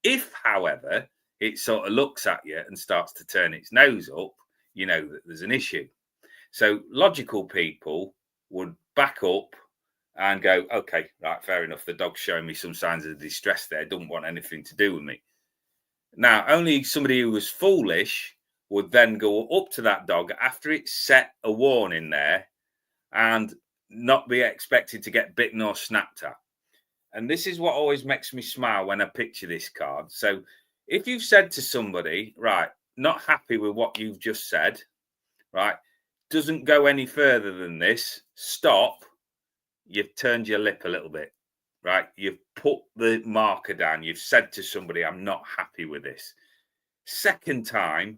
If, however, it sort of looks at you and starts to turn its nose up, you know that there's an issue. So logical people would back up and go, okay, right, fair enough. The dog's showing me some signs of distress there. Doesn't want anything to do with me. Now, only somebody who was foolish would then go up to that dog after it's set a warning there and not be expected to get bitten or snapped at. And this is what always makes me smile when I picture this card. So if you've said to somebody, right, not happy with what you've just said, right, doesn't go any further than this, stop. You've turned your lip a little bit, right? You've put the marker down. You've said to somebody, I'm not happy with this. Second time,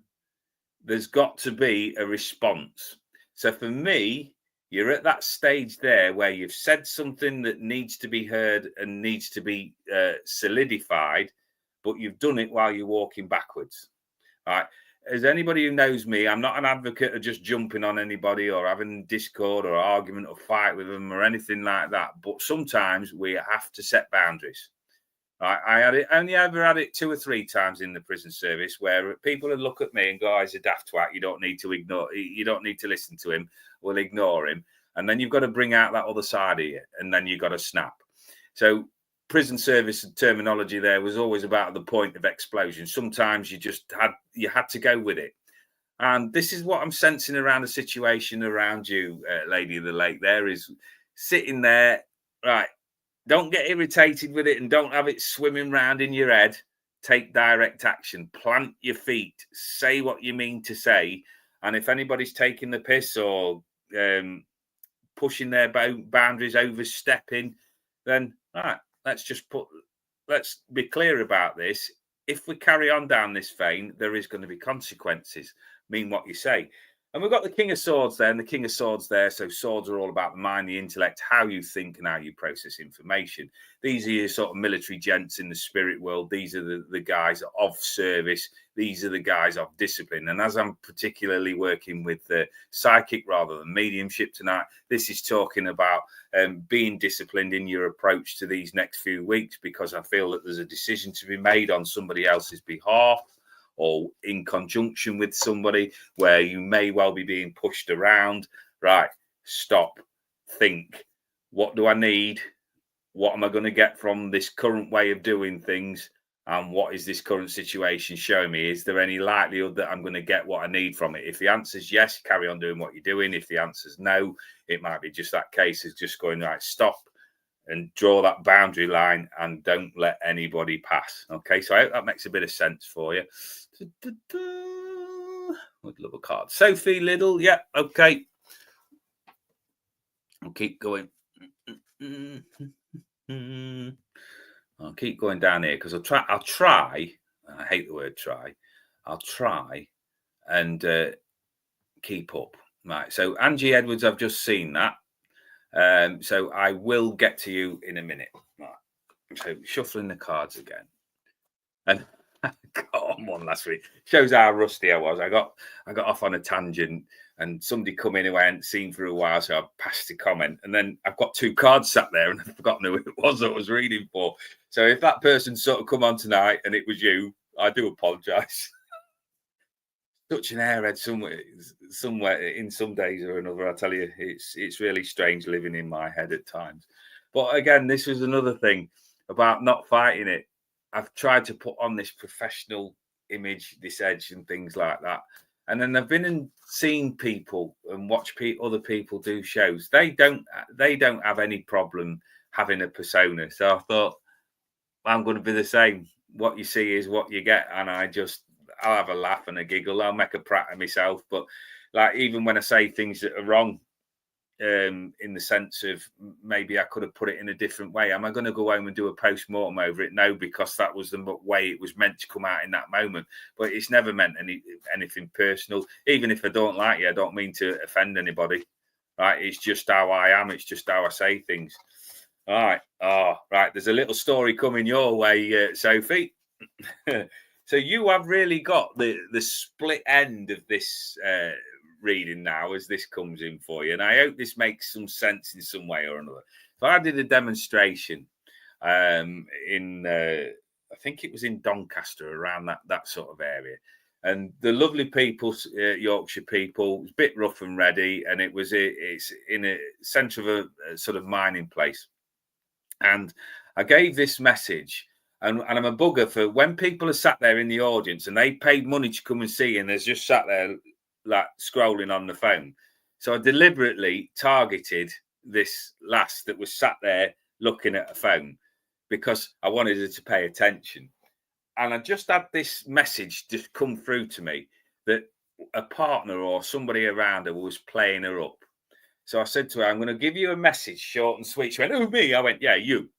there's got to be a response. So for me, you're at that stage there where you've said something that needs to be heard and needs to be solidified, but you've done it while you're walking backwards, right? As anybody who knows me, I'm not an advocate of just jumping on anybody or having discord or argument or fight with them or anything like that. But sometimes we have to set boundaries. Right? I had it only ever had it 2 or 3 times in the prison service where people would look at me and go, oh, he's a daft twat. You don't need to ignore. You don't need to listen to him. We'll ignore him. And then you've got to bring out that other side of you, and then you've got to snap. So prison service terminology there was always about the point of explosion. Sometimes you had to go with it. And this is what I'm sensing around the situation around you, Lady of the Lake. There is sitting there, right? Don't get irritated with it and don't have it swimming round in your head. Take direct action. Plant your feet. Say what you mean to say. And if anybody's taking the piss or pushing their boundaries, overstepping, then right. Let's be clear about this. If we carry on down this vein, there is going to be consequences. mean what you say. And we've got the King of Swords there and the King of Swords there. So swords are all about the mind, the intellect, how you think and how you process information. These are your sort of military gents in the spirit world. These are the guys of service. These are the guys of discipline. And as I'm particularly working with the psychic rather than mediumship tonight, this is talking about being disciplined in your approach to these next few weeks, because I feel that there's a decision to be made on somebody else's behalf or in conjunction with somebody where you may well be being pushed around. Right, stop, think. What do I need? What am I going to get from this current way of doing things? And what is this current situation showing me? Is there any likelihood that I'm going to get what I need from it? If the answer is yes, carry on doing what you're doing. If the answer is no, it might be just that case is just going, right, stop and draw that boundary line and don't let anybody pass. Okay, so I hope that makes a bit of sense for you. Would love a card. Sophie Liddle, yeah, okay. I'll keep going. I'll keep going down here because I'll try. I hate the word try. I'll try and keep up. Right. So Angie Edwards, I've just seen that. So I will get to you in a minute. Right. So shuffling the cards again. And I got on one last week. Shows how rusty I was. I got off on a tangent and somebody come in who I hadn't seen for a while, so I passed a comment. And then I've got two cards sat there and I've forgotten who it was I was reading for. So if that person sort of come on tonight and it was you, I do apologise. Such an airhead somewhere in some days or another. I tell you, it's really strange living in my head at times. But again, this was another thing about not fighting it. I've tried to put on this professional image, this edge and things like that. And then I've been and seen people and watched other people do shows. They don't have any problem having a persona. So I thought, I'm going to be the same. What you see is what you get. And I'll have a laugh and a giggle. I'll make a prat of myself. But like, even when I say things that are wrong, in the sense of maybe I could have put it in a different way. Am I going to go home and do a post-mortem over it? No, because that was the way it was meant to come out in that moment. But it's never meant anything personal. Even if I don't like you, I don't mean to offend anybody. Right? It's just how I am. It's just how I say things. All right. Oh, right. There's a little story coming your way, Sophie. So you have really got the split end of this reading now as this comes in for you, and I hope this makes some sense in some way or another. So I did a demonstration in I think it was in Doncaster, around that sort of area, and the lovely people, Yorkshire people, it was a bit rough and ready, and it's in a centre of a sort of mining place, and I gave this message. And I'm a bugger for when people are sat there in the audience and they paid money to come and see, and they're just sat there like scrolling on the phone. So I deliberately targeted this lass that was sat there looking at a phone because I wanted her to pay attention. And I just had this message just come through to me that a partner or somebody around her was playing her up. So I said to her, I'm going to give you a message, short and sweet. She went, oh, me? I went, yeah, you.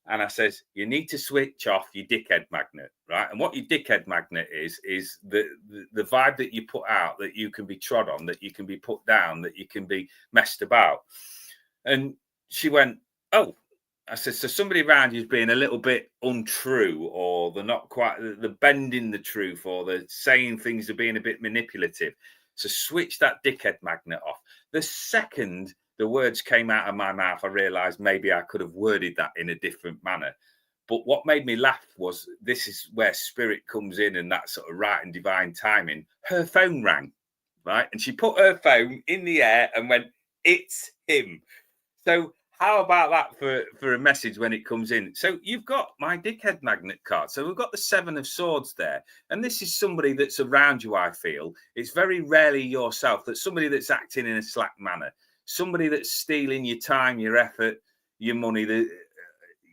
And I says, you need to switch off your dickhead magnet, right? And what your dickhead magnet is the vibe that you put out, that you can be trod on, that you can be put down, that you can be messed about. And she went, oh. I said, so somebody around you is being a little bit untrue, or they're not quite, they're bending the truth, or they're saying things are being a bit manipulative. So switch that dickhead magnet off. The second the words came out of my mouth, I realized maybe I could have worded that in a different manner. But what made me laugh was, this is where spirit comes in and that sort of right and divine timing. Her phone rang, right? And she put her phone in the air and went, it's him. So how about that for a message when it comes in? So you've got my dickhead magnet card. So we've got the 7 of Swords there. And this is somebody that's around you, I feel. It's very rarely yourself. That's somebody that's acting in a slack manner. Somebody that's stealing your time, your effort, your money,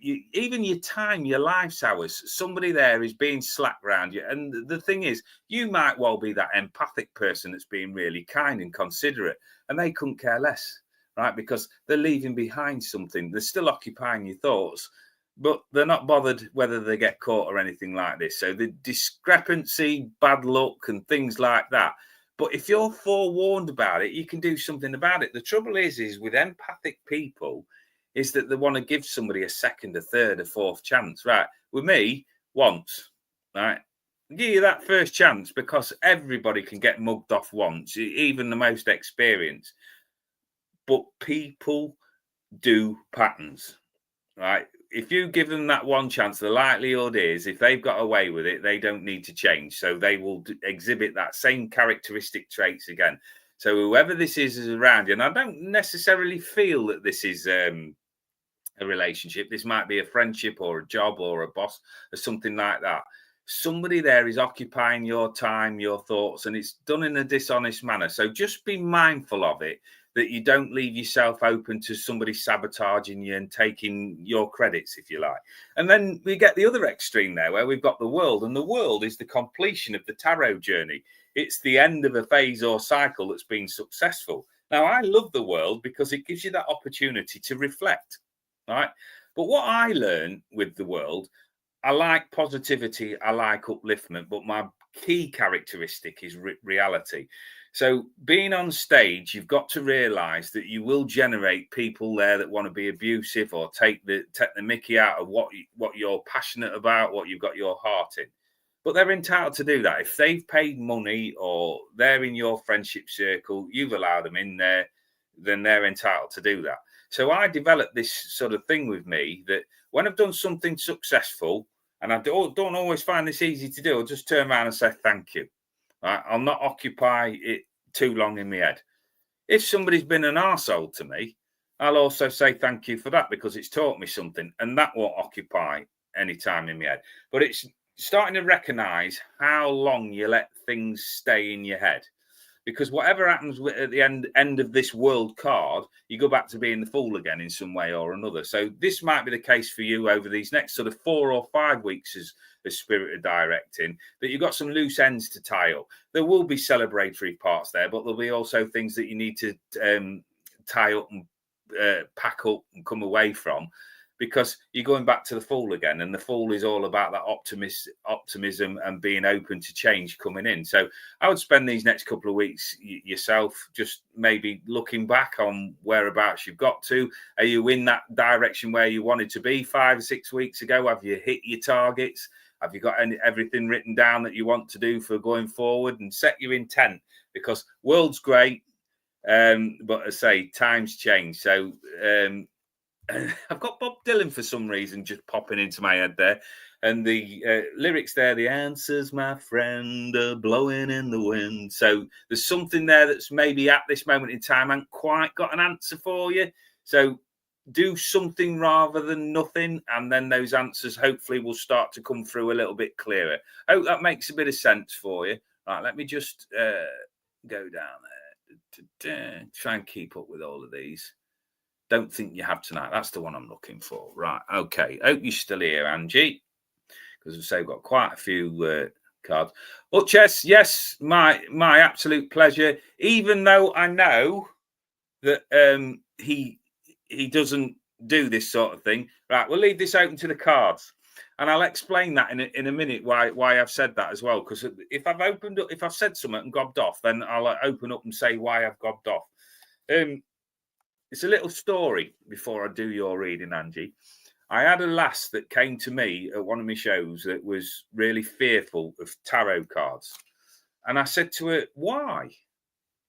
even your time, your life's hours. Somebody there is being slack around you. And the thing is, you might well be that empathic person that's being really kind and considerate, and they couldn't care less, right? Because they're leaving behind something. They're still occupying your thoughts. but they're not bothered whether they get caught or anything like this. So the discrepancy, bad luck, and things like that. But if you're forewarned about it, you can do something about it. The trouble is with empathic people, is that they want to give somebody a second, a third, a fourth chance. Right? With me, once, right? Give you that first chance because everybody can get mugged off once, even the most experienced. But people do patterns, right? If you give them that one chance, the likelihood is if they've got away with it, they don't need to change. So they will exhibit that same characteristic traits again. So whoever this is around you, and I don't necessarily feel that this is a relationship. This might be a friendship or a job or a boss or something like that. Somebody there is occupying your time, your thoughts, and it's done in a dishonest manner. So just be mindful of it, that you don't leave yourself open to somebody sabotaging you and taking your credits, if you like. And then we get the other extreme there, where we've got the world, and the world is the completion of the tarot journey. It's the end of a phase or cycle that's been successful. Now, I love the world because it gives you that opportunity to reflect, right? But what I learned with the world, I like positivity, I like upliftment, but my key characteristic is reality. So being on stage, you've got to realize that you will generate people there that want to be abusive or take the mickey out of what you're passionate about, what you've got your heart in. But they're entitled to do that. If they've paid money or they're in your friendship circle, you've allowed them in there, then they're entitled to do that. So I developed this sort of thing with me that when I've done something successful, and I don't always find this easy to do, I'll just turn around and say thank you. Right? I'll not occupy it too long in my head. If somebody's been an arsehole to me, I'll also say thank you for that because it's taught me something, and that won't occupy any time in my head. But it's starting to recognize how long you let things stay in your head. Because whatever happens at the end of this world card, you go back to being the fool again in some way or another. So this might be the case for you over these next sort of 4 or 5 weeks as spirited directing, that you've got some loose ends to tie up. There will be celebratory parts there, but there'll be also things that you need to tie up and pack up and come away from, because you're going back to the fool again, and the fool is all about that optimism and being open to change coming in. So I would spend these next couple of weeks yourself just maybe looking back on whereabouts you've got to. Are you in that direction where you wanted to be 5 or 6 weeks ago? Have you hit your targets? Have you got everything written down that you want to do for going forward? And set your intent, because world's great, but as I say, times change. So I've got Bob Dylan for some reason just popping into my head there, and the lyrics there, the answers, my friend, are blowing in the wind. So there's something there that's maybe at this moment in time hasn't quite got an answer for you. So do something rather than nothing, and then those answers hopefully will start to come through a little bit clearer. I hope that makes a bit of sense for you. Right, let me just go down there. Try and keep up with all of these. Don't think you have tonight. That's the one I'm looking for. Right. Okay. Hope you're still here, Angie, because I've got quite a few cards. Well, Chess, yes, my absolute pleasure. Even though I know that he doesn't do this sort of thing. Right. We'll leave this open to the cards, and I'll explain that in a minute why I've said that as well. Because if I've said something and gobbed off, then I'll open up and say why I've gobbed off. It's a little story before I do your reading, Angie. I had a lass that came to me at one of my shows that was really fearful of tarot cards. And I said to her, why?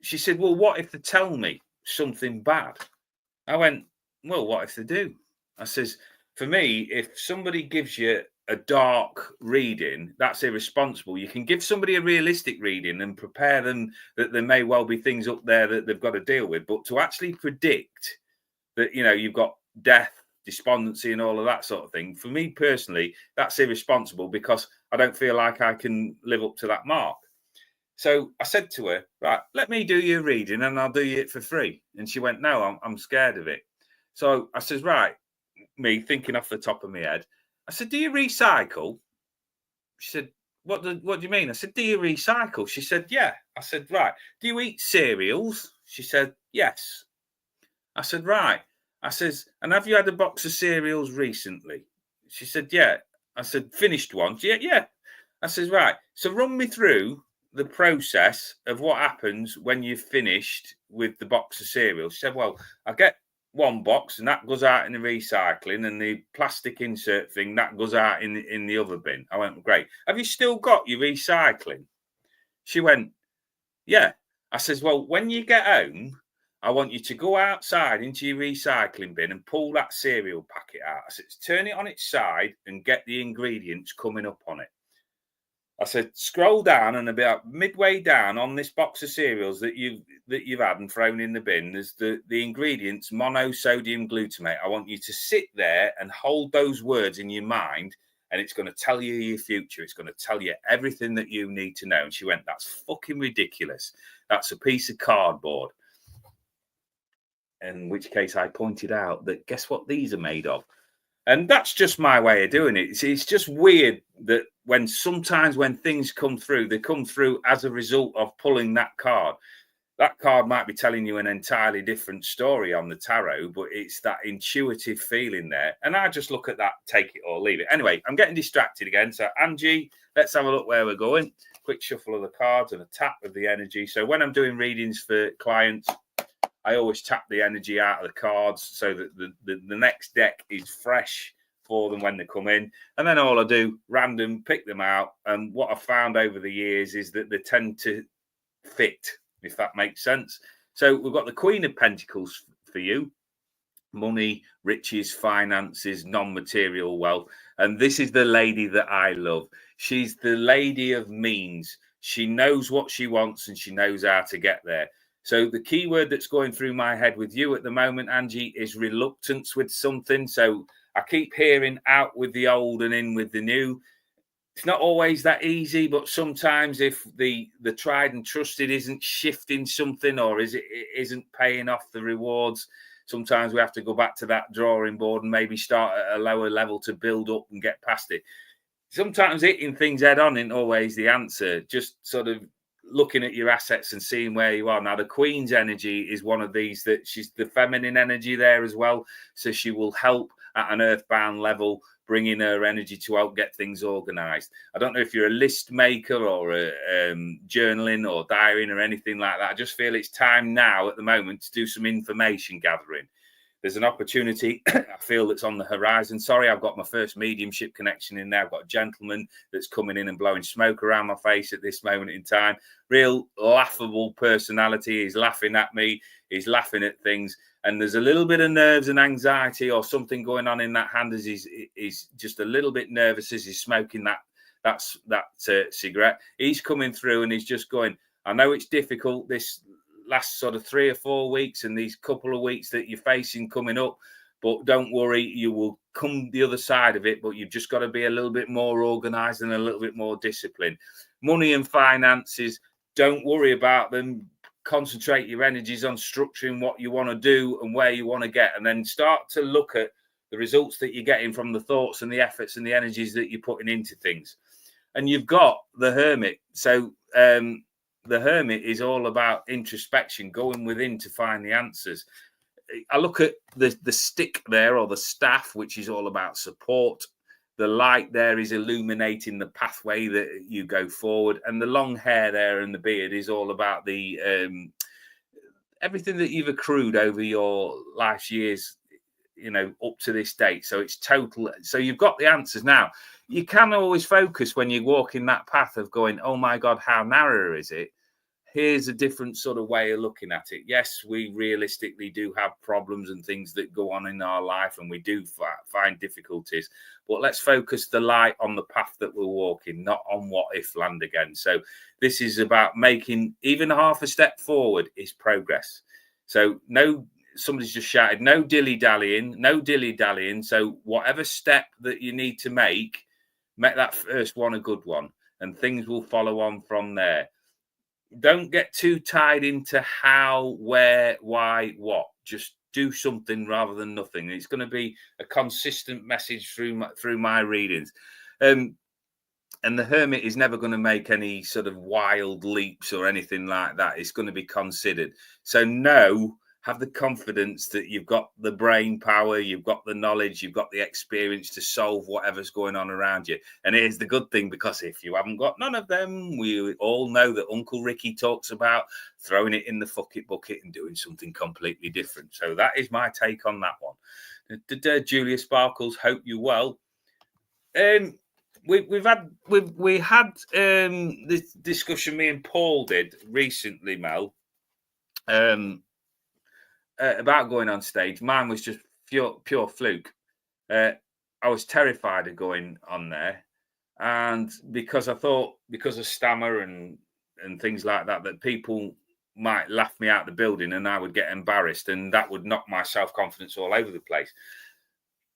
She said, well, what if they tell me something bad? I went, well, what if they do? I says, for me, if somebody gives you a dark reading, that's irresponsible. You can give somebody a realistic reading and prepare them that there may well be things up there that they've got to deal with. But to actually predict that, you've got death, despondency and all of that sort of thing, for me personally, that's irresponsible, because I don't feel like I can live up to that mark. So I said to her, right, let me do your reading and I'll do it for free. And she went, no, I'm scared of it. So I says, right, me thinking off the top of my head, I said, do you recycle? She said, what do you mean? I said, do you recycle? She said, yeah. I said, right. Do you eat cereals? She said, yes. I said, right. I says, and have you had a box of cereals recently? She said, yeah. I said, finished one? Yeah, yeah. I says, right. So run me through the process of what happens when you've finished with the box of cereal. She said, well, I get one box and that goes out in the recycling, and the plastic insert thing that goes out in the other bin. I went, great. Have you still got your recycling? She went, yeah. I says, well, when you get home, I want you to go outside into your recycling bin and pull that cereal packet out. I says, turn it on its side and get the ingredients coming up on it. I said, scroll down, and about midway down on this box of cereals that you've had and thrown in the bin, there's the ingredients monosodium glutamate. I want you to sit there and hold those words in your mind, and it's going to tell you your future. It's going to tell you everything that you need to know. And she went, that's fucking ridiculous. That's a piece of cardboard. In which case I pointed out that guess what these are made of? And that's just my way of doing it. It's just weird that sometimes when things come through, they come through as a result of pulling that card. That card might be telling you an entirely different story on the tarot, but it's that intuitive feeling there. And I just look at that, take it or leave it. Anyway, I'm getting distracted again. So Angie, let's have a look where we're going. Quick shuffle of the cards and a tap of the energy. So when I'm doing readings for clients, I always tap the energy out of the cards so that the next deck is fresh for them when they come in. And then all I do, random, pick them out. And what I've found over the years is that they tend to fit, if that makes sense. So we've got the Queen of Pentacles for you. Money, riches, finances, non-material wealth. And this is the lady that I love. She's the lady of means. She knows what she wants and she knows how to get there. So the key word that's going through my head with you at the moment, Angie, is reluctance with something. So I keep hearing out with the old and in with the new. It's not always that easy, but sometimes if the tried and trusted isn't shifting something, or it isn't paying off the rewards, sometimes we have to go back to that drawing board and maybe start at a lower level to build up and get past it. Sometimes hitting things head on isn't always the answer. Just sort of looking at your assets and seeing where you are. Now, the Queen's energy is one of these that she's the feminine energy there as well. So she will help at an earthbound level, bringing her energy to help get things organized. I don't know if you're a list maker or a journaling or diarying or anything like that. I just feel it's time now at the moment to do some information gathering. There's an opportunity I feel that's on the horizon. Sorry, I've got my first mediumship connection in there. I've got a gentleman that's coming in and blowing smoke around my face at this moment in time. Real laughable personality. He's laughing at me. He's laughing at things. And there's a little bit of nerves and anxiety or something going on in that hand as he's just a little bit nervous as he's smoking that cigarette. He's coming through and he's just going, I know it's difficult this last sort of 3 or 4 weeks and these couple of weeks that you're facing coming up, but don't worry, you will come the other side of it, but you've just got to be a little bit more organized and a little bit more disciplined. Money and finances, don't worry about them. Concentrate your energies on structuring what you want to do and where you want to get, and then start to look at the results that you're getting from the thoughts and the efforts and the energies that you're putting into things. And you've got the Hermit. So the Hermit is all about introspection, going within to find the answers. I look at the stick there, or the staff, which is all about support. The light there is illuminating the pathway that you go forward. And the long hair there and the beard is all about the everything that you've accrued over your life's years, up to this date. So it's total. So you've got the answers now. You can always focus when you walk in that path of going, oh my God, how narrow is it? Here's a different sort of way of looking at it. Yes, we realistically do have problems and things that go on in our life, and we do find difficulties. But let's focus the light on the path that we're walking, not on what if land again. So this is about making even half a step forward is progress. So somebody's just shouted, no dilly-dallying. So whatever step that you need to make that first one a good one, and things will follow on from there. Don't get too tied into how, where, why, what. Just do something rather than nothing. It's going to be a consistent message through my readings. And the Hermit is never going to make any sort of wild leaps or anything like that. It's going to be considered. So know have the confidence that you've got the brain power, you've got the knowledge, you've got the experience to solve whatever's going on around you. And here's the good thing, because if you haven't got none of them, we all know that Uncle Ricky talks about throwing it in the fuck it bucket and doing something completely different. So that is my take on that one. Julia Sparkles, hope you well. We had this discussion me and Paul did recently, Mel, about going on stage. Mine was just pure fluke. I was terrified of going on there, and because I thought, because of stammer and things like that, that people might laugh me out the building and I would get embarrassed, and that would knock my self-confidence all over the place.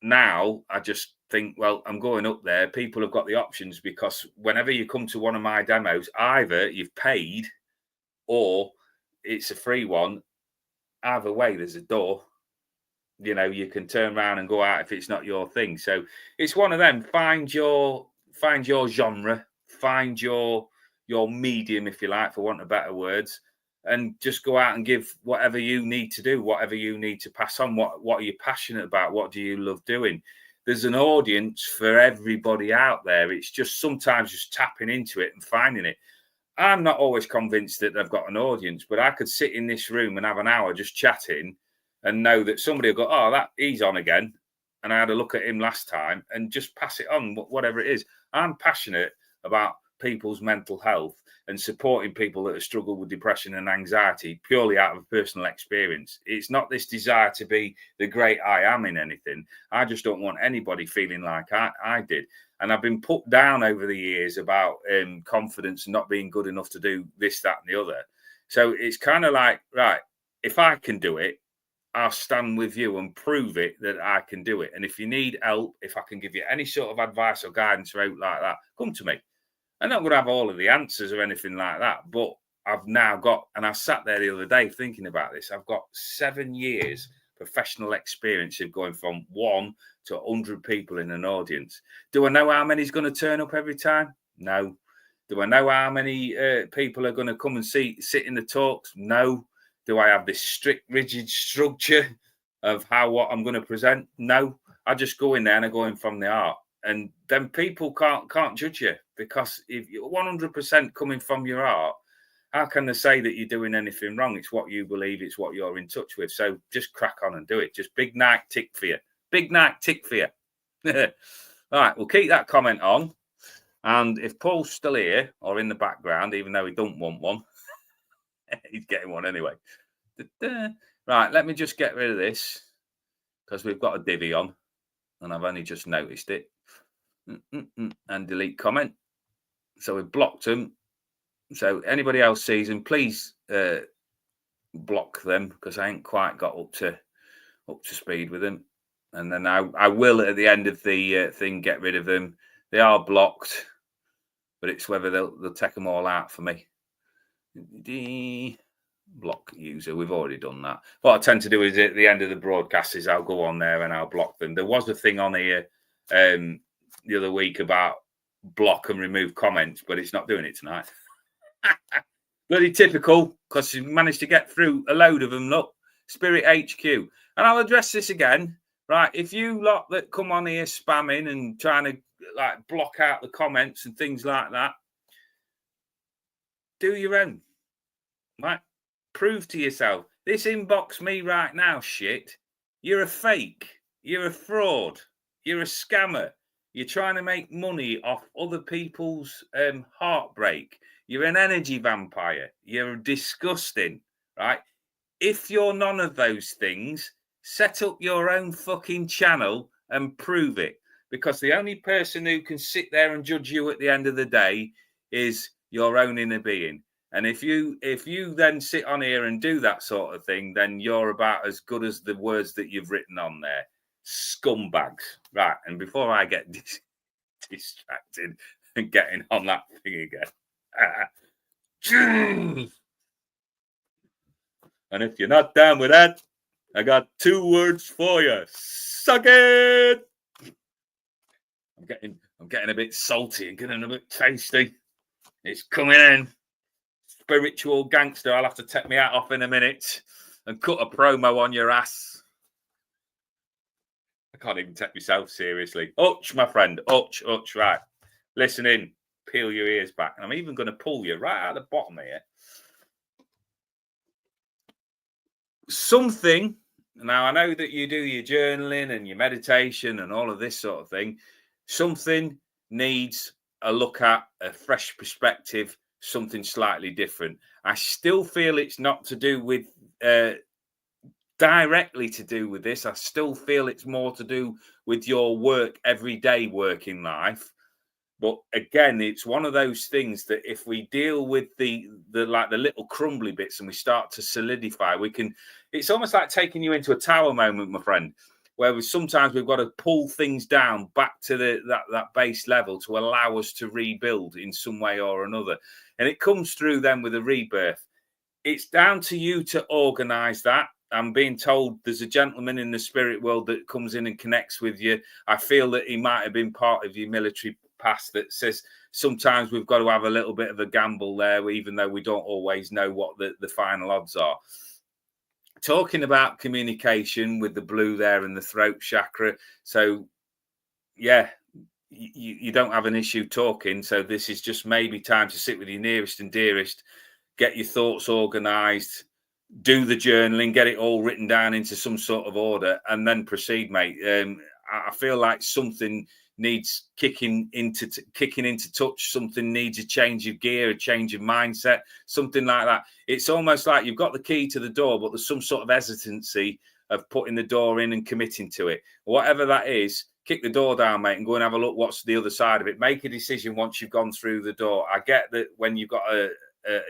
Now I just think, well, I'm going up there. People have got the options, because whenever you come to one of my demos, either you've paid or it's a free one. Either way, there's a door. You know, you can turn around and go out if it's not your thing. So it's one of them. Find your genre, find your medium, if you like, for want of better words, and just go out and give whatever you need to do, whatever you need to pass on. What are you passionate about? What do you love doing? There's an audience for everybody out there. It's just sometimes just tapping into it and finding it. I'm not always convinced that they've got an audience, but I could sit in this room and have an hour just chatting and know that somebody will go, oh, he's on again. And I had a look at him last time, and just pass it on, whatever it is. I'm passionate about people's mental health and supporting people that have struggled with depression and anxiety purely out of personal experience. It's not this desire to be the great I am in anything. I just don't want anybody feeling like I did. And I've been put down over the years about confidence and not being good enough to do this, that, and the other. So it's kind of like, right, if I can do it, I'll stand with you and prove it that I can do it. And if you need help, if I can give you any sort of advice or guidance or out like that, come to me. I'm not going to have all of the answers or anything like that, but I've now got, and I sat there the other day thinking about this, I've got 7 years professional experience of going from 1 to 100 people in an audience. Do I know how many's going to turn up every time? No. Do I know how many people are going to come and sit in the talks? No. Do I have this strict, rigid structure of what I'm going to present? No. I just go in there and I go in from the art. And then people can't judge you, because if you're 100% coming from your art, how can they say that you're doing anything wrong? It's what you believe. It's what you're in touch with. So just crack on and do it. Just big night tick for you. Big night tick for you. All right, we'll keep that comment on. And if Paul's still here or in the background, even though he don't want one, he's getting one anyway. Right, let me just get rid of this, because we've got a divvy on and I've only just noticed it. And delete comment. So we've blocked them. So anybody else sees them, please block them, because I ain't quite got up to speed with them. And then I will at the end of the thing get rid of them. They are blocked, but it's whether they'll take them all out for me. Block user, we've already done that. What I tend to do is at the end of the broadcast is I'll go on there and I'll block them. There was a thing on here the other week about block and remove comments, but it's not doing it tonight. Bloody typical, because you managed to get through a load of them. Look, Spirit HQ. And I'll address this again. Right, if you lot that come on here spamming and trying to like block out the comments and things like that, do your own. Right? Prove to yourself. This inbox me right now, shit. You're a fake. You're a fraud. You're a scammer. You're trying to make money off other people's heartbreak. You're an energy vampire. You're disgusting, right? If you're none of those things, set up your own fucking channel and prove it. Because the only person who can sit there and judge you at the end of the day is your own inner being. And if you then sit on here and do that sort of thing, then you're about as good as the words that you've written on there. Scumbags. Right, and before I get distracted and getting on that thing again. And if you're not down with that, I got 2 words for you. Suck it! I'm getting a bit salty and getting a bit tasty. It's coming in. Spiritual gangster. I'll have to take my hat off in a minute. and cut a promo on your ass. I can't even take myself seriously. Hutch, my friend. Hutch. Right. Listen in. Peel your ears back. And I'm even going to pull you right out the bottom here. Something. Now, I know that you do your journaling and your meditation and all of this sort of thing. Something needs a look at, a fresh perspective, something slightly different. I still feel it's not to do with directly to do with this. I still feel it's more to do with your work, everyday working life. But again, it's one of those things that if we deal with the like the little crumbly bits and we start to solidify, we can. It's almost like taking you into a tower moment, my friend, where sometimes we've got to pull things down back to that base level to allow us to rebuild in some way or another. And it comes through then with a rebirth. It's down to you to organise that. I'm being told there's a gentleman in the spirit world that comes in and connects with you. I feel that he might have been part of your military past that says sometimes we've got to have a little bit of a gamble there, even though we don't always know what the final odds are. Talking about communication with the blue there and the throat chakra. So, yeah, you don't have an issue talking. So this is just maybe time to sit with your nearest and dearest, get your thoughts organised, do the journaling, get it all written down into some sort of order, and then proceed, mate. I feel like something needs kicking into touch. Something needs a change of gear, a change of mindset, something like that. It's almost like you've got the key to the door, but there's some sort of hesitancy of putting the door in and committing to it. Whatever that is, kick the door down, mate, and go and have a look what's the other side of it. Make a decision once you've gone through the door. I get that when you've got a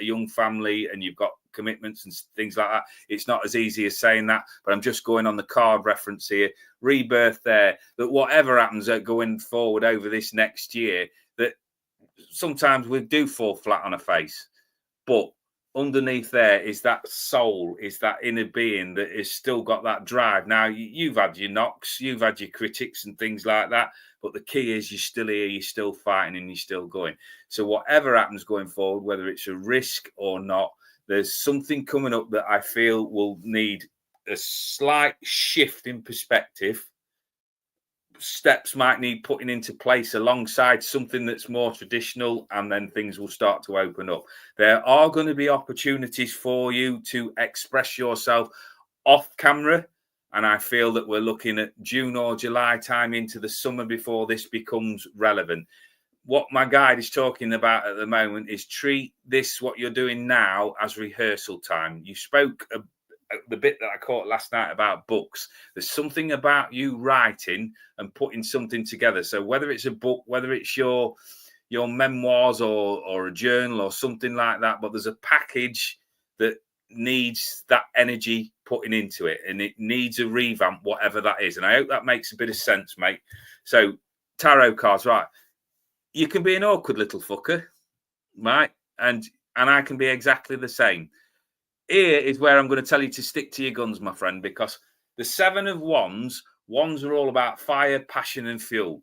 young family and you've got commitments and things like that, it's not as easy as saying that, but I'm just going on the card reference here. Rebirth there, that whatever happens going forward over this next year, that sometimes we do fall flat on a face, but underneath there is that soul, is that inner being that has still got that drive. Now, you've had your knocks, you've had your critics and things like that, but the key is you're still here, you're still fighting, and you're still going. So whatever happens going forward, whether it's a risk or not, there's something coming up that I feel will need a slight shift in perspective. Steps might need putting into place alongside something that's more traditional, and then things will start to open up. There are going to be opportunities for you to express yourself off camera, and I feel that we're looking at June or July time into the summer before this becomes relevant. What my guide is talking about at the moment is treat this, what you're doing now, as rehearsal time. You spoke the bit that I caught last night about books. There's something about you writing and putting something together. So whether it's a book, whether it's your memoirs or a journal or something like that, but there's a package that needs that energy putting into it, and it needs a revamp, whatever that is. And I hope that makes a bit of sense, mate. So tarot cards, right? You can be an awkward little fucker, right? And I can be exactly the same. Here is where I'm going to tell you to stick to your guns, my friend, because the 7 of Wands are all about fire, passion, and fuel.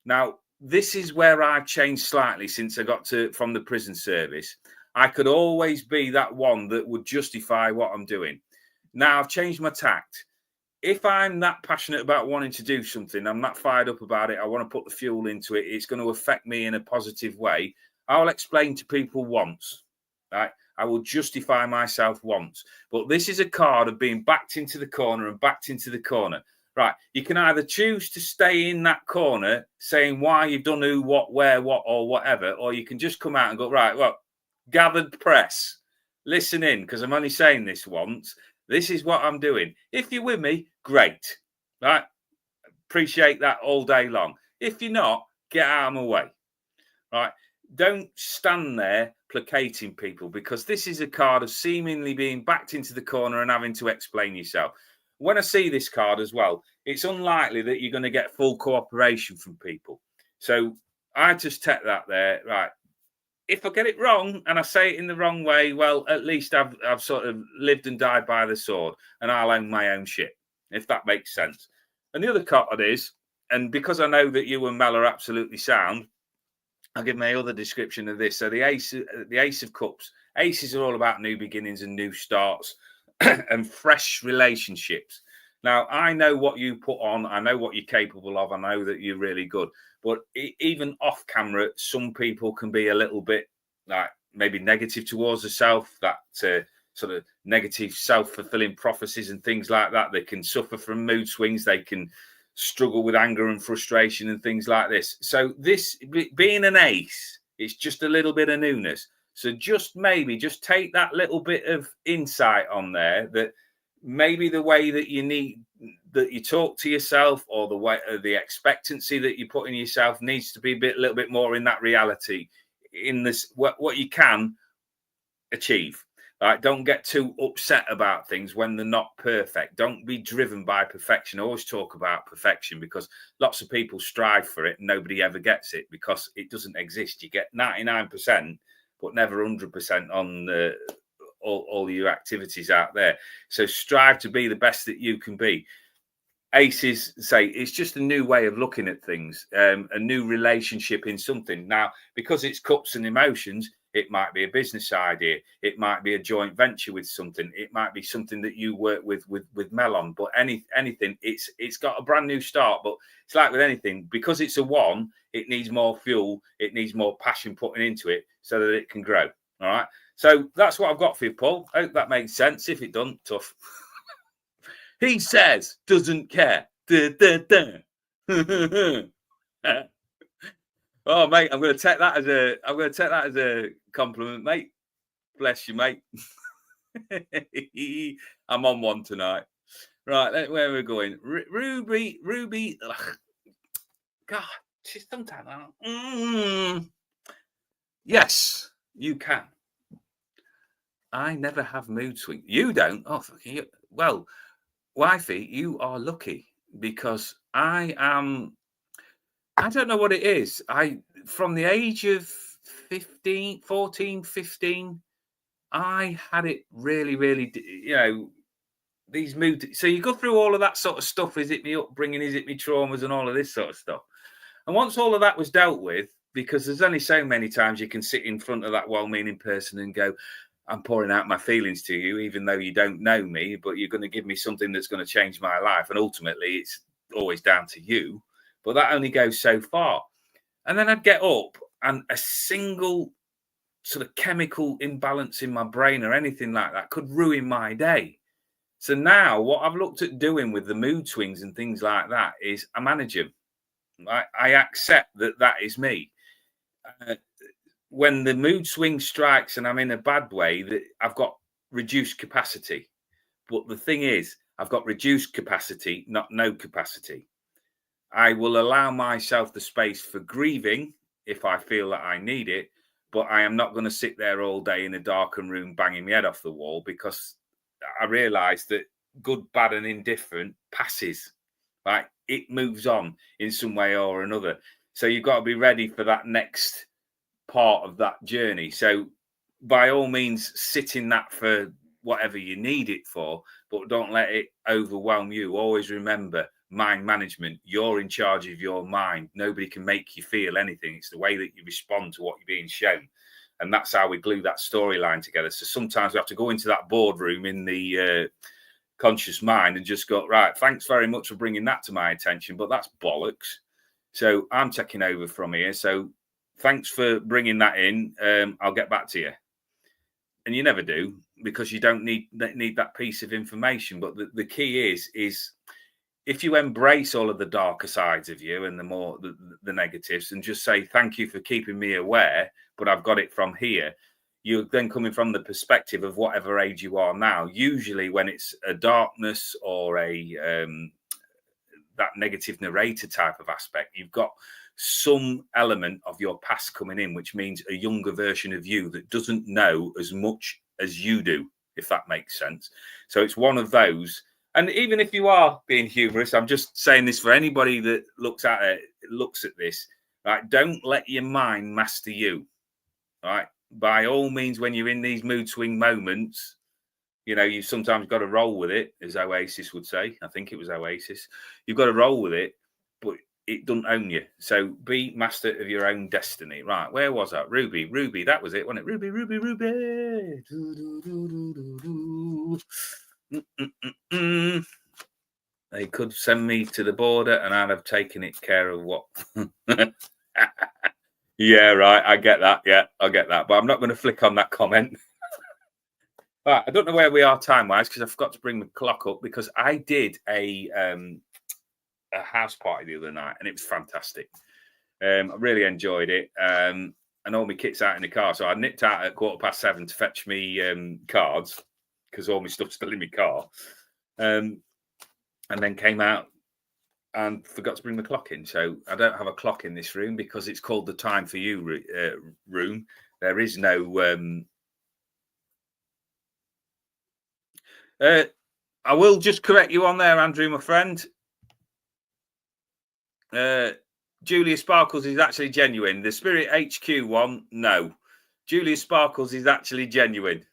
Now, this is where I've changed slightly since I got from the prison service. I could always be that one that would justify what I'm doing. Now, I've changed my tact. If I'm that passionate about wanting to do something, I'm that fired up about it, I want to put the fuel into it, it's going to affect me in a positive way, I'll explain to people once, right? I will justify myself once. But this is a card of being backed into the corner and backed into the corner. Right, you can either choose to stay in that corner saying why you've done who, what, where, what, or whatever, or you can just come out and go, right, well, gathered press, listen in, because I'm only saying this once. This is what I'm doing. If you're with me, great. Right? Appreciate that all day long. If you're not, get out of my way. Right? Don't stand there placating people, because this is a card of seemingly being backed into the corner and having to explain yourself. When I see this card as well, it's unlikely that you're going to get full cooperation from people. So I just take that there. Right. If I get it wrong and I say it in the wrong way, well, at least I've sort of lived and died by the sword, and I'll own my own shit, if that makes sense. And the other card is, and because I know that you and Mel are absolutely sound, I'll give my other description of this. So the Ace of Cups. Aces are all about new beginnings and new starts. and fresh relationships. Now, I know what you put on. I know what you're capable of. I know that you're really good. But even off camera, some people can be a little bit like maybe negative towards the self, that sort of negative self-fulfilling prophecies and things like that. They can suffer from mood swings. They can struggle with anger and frustration and things like this. So this being an ace, it's just a little bit of newness. So just take that little bit of insight on there, that maybe the way that you talk to yourself, or the way the expectancy that you put in yourself needs to be a little bit more in that reality, in this what you can achieve. Right? Don't get too upset about things when they're not perfect. Don't be driven by perfection. I always talk about perfection because lots of people strive for it and nobody ever gets it because it doesn't exist. You get 99%, but never 100% on all your activities out there. So strive to be the best that you can be. Aces say it's just a new way of looking at things, a new relationship in something. Now, because it's cups and emotions, it might be a business idea. It might be a joint venture with something. It might be something that you work with Melon. But anything, it's got a brand new start. But it's like with anything, because it's a one, it needs more fuel. It needs more passion putting into it so that it can grow. All right. So that's what I've got for you, Paul. I hope that makes sense. If it doesn't, tough. He says, doesn't care. Da, da, da. Oh, mate, I'm going to take that as a compliment, mate. Bless you, mate. I'm on one tonight. Right, where are we going? Ruby. Ugh. God, sometimes. Yes, you can. I never have mood swings. You don't? Oh, well, wifey, you are lucky because I don't know what it is. From the age of 14, 15, I had it really, really, these mood. So you go through all of that sort of stuff. Is it me upbringing? Is it me traumas and all of this sort of stuff? And once all of that was dealt with, because there's only so many times you can sit in front of that well-meaning person and go, I'm pouring out my feelings to you, even though you don't know me, but you're going to give me something that's going to change my life. And ultimately, it's always down to you. But that only goes so far. And then I'd get up and a single sort of chemical imbalance in my brain or anything like that could ruin my day. So now what I've looked at doing with the mood swings and things like that is I manage them. I accept that is me. When the mood swing strikes and I'm in a bad way, that I've got reduced capacity. But the thing is, I've got reduced capacity, not no capacity. I will allow myself the space for grieving if I feel that I need it, but I am not going to sit there all day in a darkened room banging my head off the wall, because I realise that good, bad and indifferent passes. Right? It moves on in some way or another. So you've got to be ready for that next part of that journey. So by all means, sit in that for whatever you need it for, but don't let it overwhelm you. Always remember, mind management. You're in charge of your mind. Nobody can make you feel anything. It's the way that you respond to what you're being shown. And that's how we glue that storyline together. So sometimes we have to go into that boardroom in the conscious mind and just go, right, thanks very much for bringing that to my attention, but that's bollocks. So I'm taking over from here. So thanks for bringing that in. I'll get back to you. And you never do, because you don't need that piece of information. But the key is if you embrace all of the darker sides of you and the negatives, and just say, thank you for keeping me aware, but I've got it from here. You're then coming from the perspective of whatever age you are now. Usually when it's a darkness or that negative narrator type of aspect, you've got some element of your past coming in, which means a younger version of you that doesn't know as much as you do, if that makes sense. So it's one of those. And even if you are being humorous, I'm just saying this for anybody that looks at this, right? Don't let your mind master you, right? By all means, when you're in these mood swing moments, you've sometimes got to roll with it, as Oasis would say. I think it was Oasis. You've got to roll with it, but it doesn't own you. So be master of your own destiny. Right, where was that? Ruby, that was it, wasn't it? Ruby. They could send me to the border and I'd have taken it care of what. Yeah, right. I get that. Yeah, I get that. But I'm not going to flick on that comment. Right, I don't know where we are time wise because I forgot to bring the clock up because I did a house party the other night and it was fantastic. I really enjoyed it. And all my kit's out in the car, so I nipped out at 7:15 to fetch me cards because all my stuff's still in my car. And then came out and forgot to bring the clock in. So I don't have a clock in this room because it's called the Time for You room. There is no. I will just correct you on there, Andrew, my friend. Julia Sparkles is actually genuine. The Spirit HQ one, no. Julia Sparkles is actually genuine.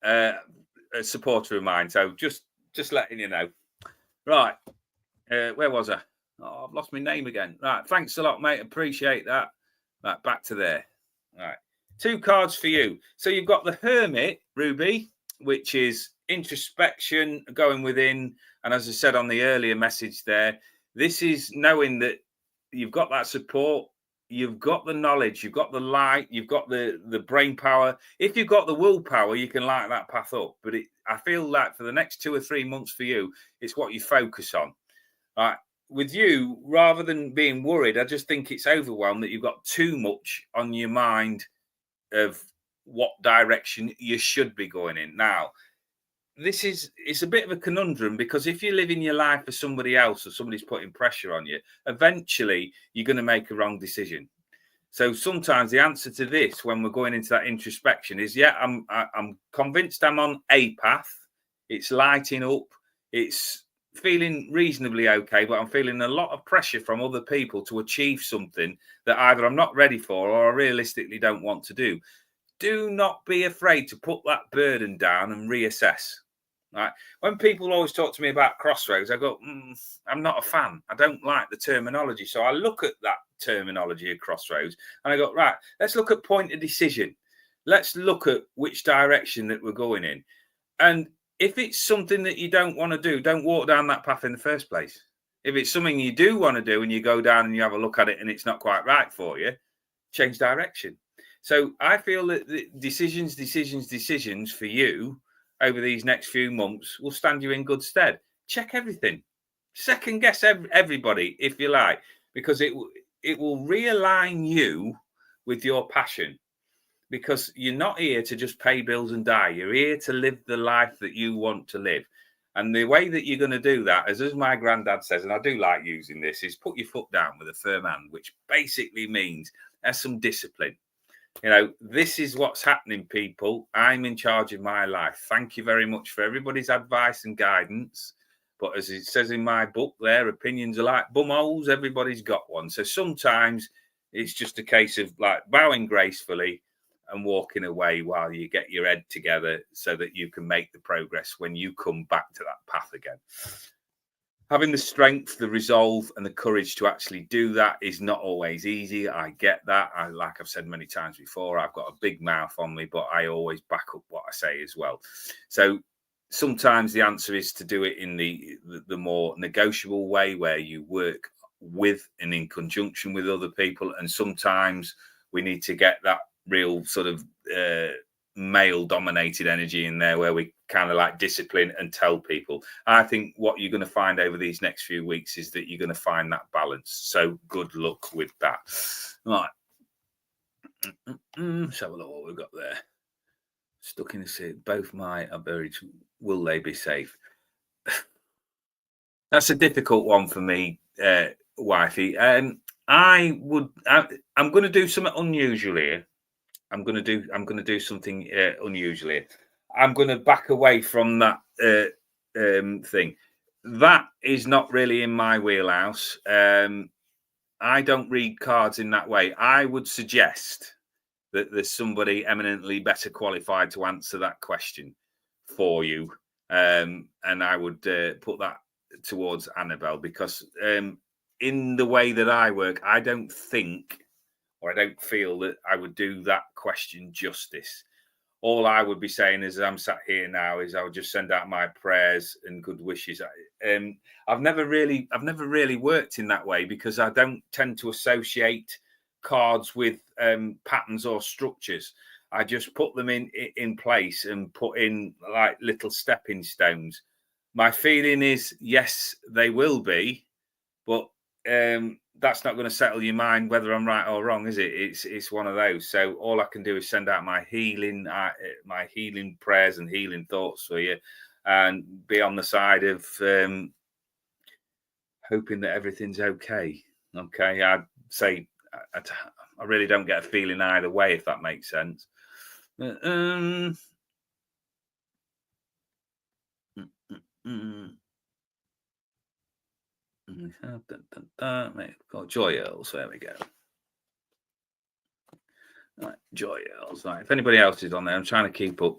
A supporter of mine. So just letting you know. Right. Where was I? Oh, I've lost my name again. Right. Thanks a lot, mate. Appreciate that. Right. Back to there. Right. 2 cards for you. So you've got the Hermit, Ruby, which is introspection, going within. And as I said on the earlier message there, this is knowing that you've got that support, you've got the knowledge, you've got the light, you've got the brain power. If you've got the willpower, you can light that path up. But I feel like for the next 2 or 3 months for you, it's what you focus on. Right. With you, rather than being worried, I just think it's overwhelmed that you've got too much on your mind of what direction you should be going in. Now, it's a bit of a conundrum because if you're living your life for somebody else or somebody's putting pressure on you, eventually you're going to make a wrong decision. So sometimes the answer to this, when we're going into that introspection, is I'm convinced I'm on a path. It's lighting up. It's feeling reasonably okay, but I'm feeling a lot of pressure from other people to achieve something that either I'm not ready for or I realistically don't want to do. Do not be afraid to put that burden down and reassess. Right. When people always talk to me about crossroads, I go, I'm not a fan. I don't like the terminology. So I look at that terminology of crossroads and I go, right, let's look at point of decision. Let's look at which direction that we're going in. And if it's something that you don't want to do, don't walk down that path in the first place. If it's something you do want to do and you go down and you have a look at it and it's not quite right for you, change direction. So I feel that the decisions for you over these next few months will stand you in good stead. Check everything. Second guess everybody, if you like, because it will realign you with your passion. Because you're not here to just pay bills and die. You're here to live the life that you want to live. And the way that you're going to do that, as my granddad says, and I do like using this, is put your foot down with a firm hand, which basically means there's some discipline. You know, this is what's happening, people. I'm in charge of my life. Thank you very much for everybody's advice and guidance. But as it says in my book there, opinions are like bumholes. Everybody's got one. So sometimes it's just a case of like bowing gracefully and walking away while you get your head together so that you can make the progress when you come back to that path again. Having the strength, the resolve, and the courage to actually do that is not always easy. I get that. Like I've said many times before, I've got a big mouth on me, but I always back up what I say as well. So sometimes the answer is to do it in the more negotiable way where you work with and in conjunction with other people. And sometimes we need to get that real sort of male dominated energy in there where we kind of like discipline and tell people. I think what you're going to find over these next few weeks is that you're going to find that balance. So good luck with that. Right. Let's have a look what we've got there. Stuck in the sea. Both mine are buried. Will they be safe? That's a difficult one for me, wifey. I'm going to do something unusual here. I'm going to do something unusual here. I'm going to back away from that thing. That is not really in my wheelhouse. I don't read cards in that way. I would suggest that there's somebody eminently better qualified to answer that question for you. And I would put that towards Annabelle because in the way that I work, I don't think or I don't feel that I would do that question justice. all I would be saying as I'm sat here now is I would just send out my prayers and good wishes. I've never really worked in that way because I don't tend to associate cards with patterns or structures. I just put them in place and put in like little stepping stones. My feeling is yes, they will be, but that's not going to settle your mind whether I'm right or wrong, is it? It's one of those. So all I can do is send out my healing prayers and healing thoughts for you, and be on the side of hoping that everything's okay. Okay, I'd say I really don't get a feeling either way, if that makes sense. Joy Earls, there we go. Right, Joy Earls. Right, if anybody else is on there, I'm trying to keep up.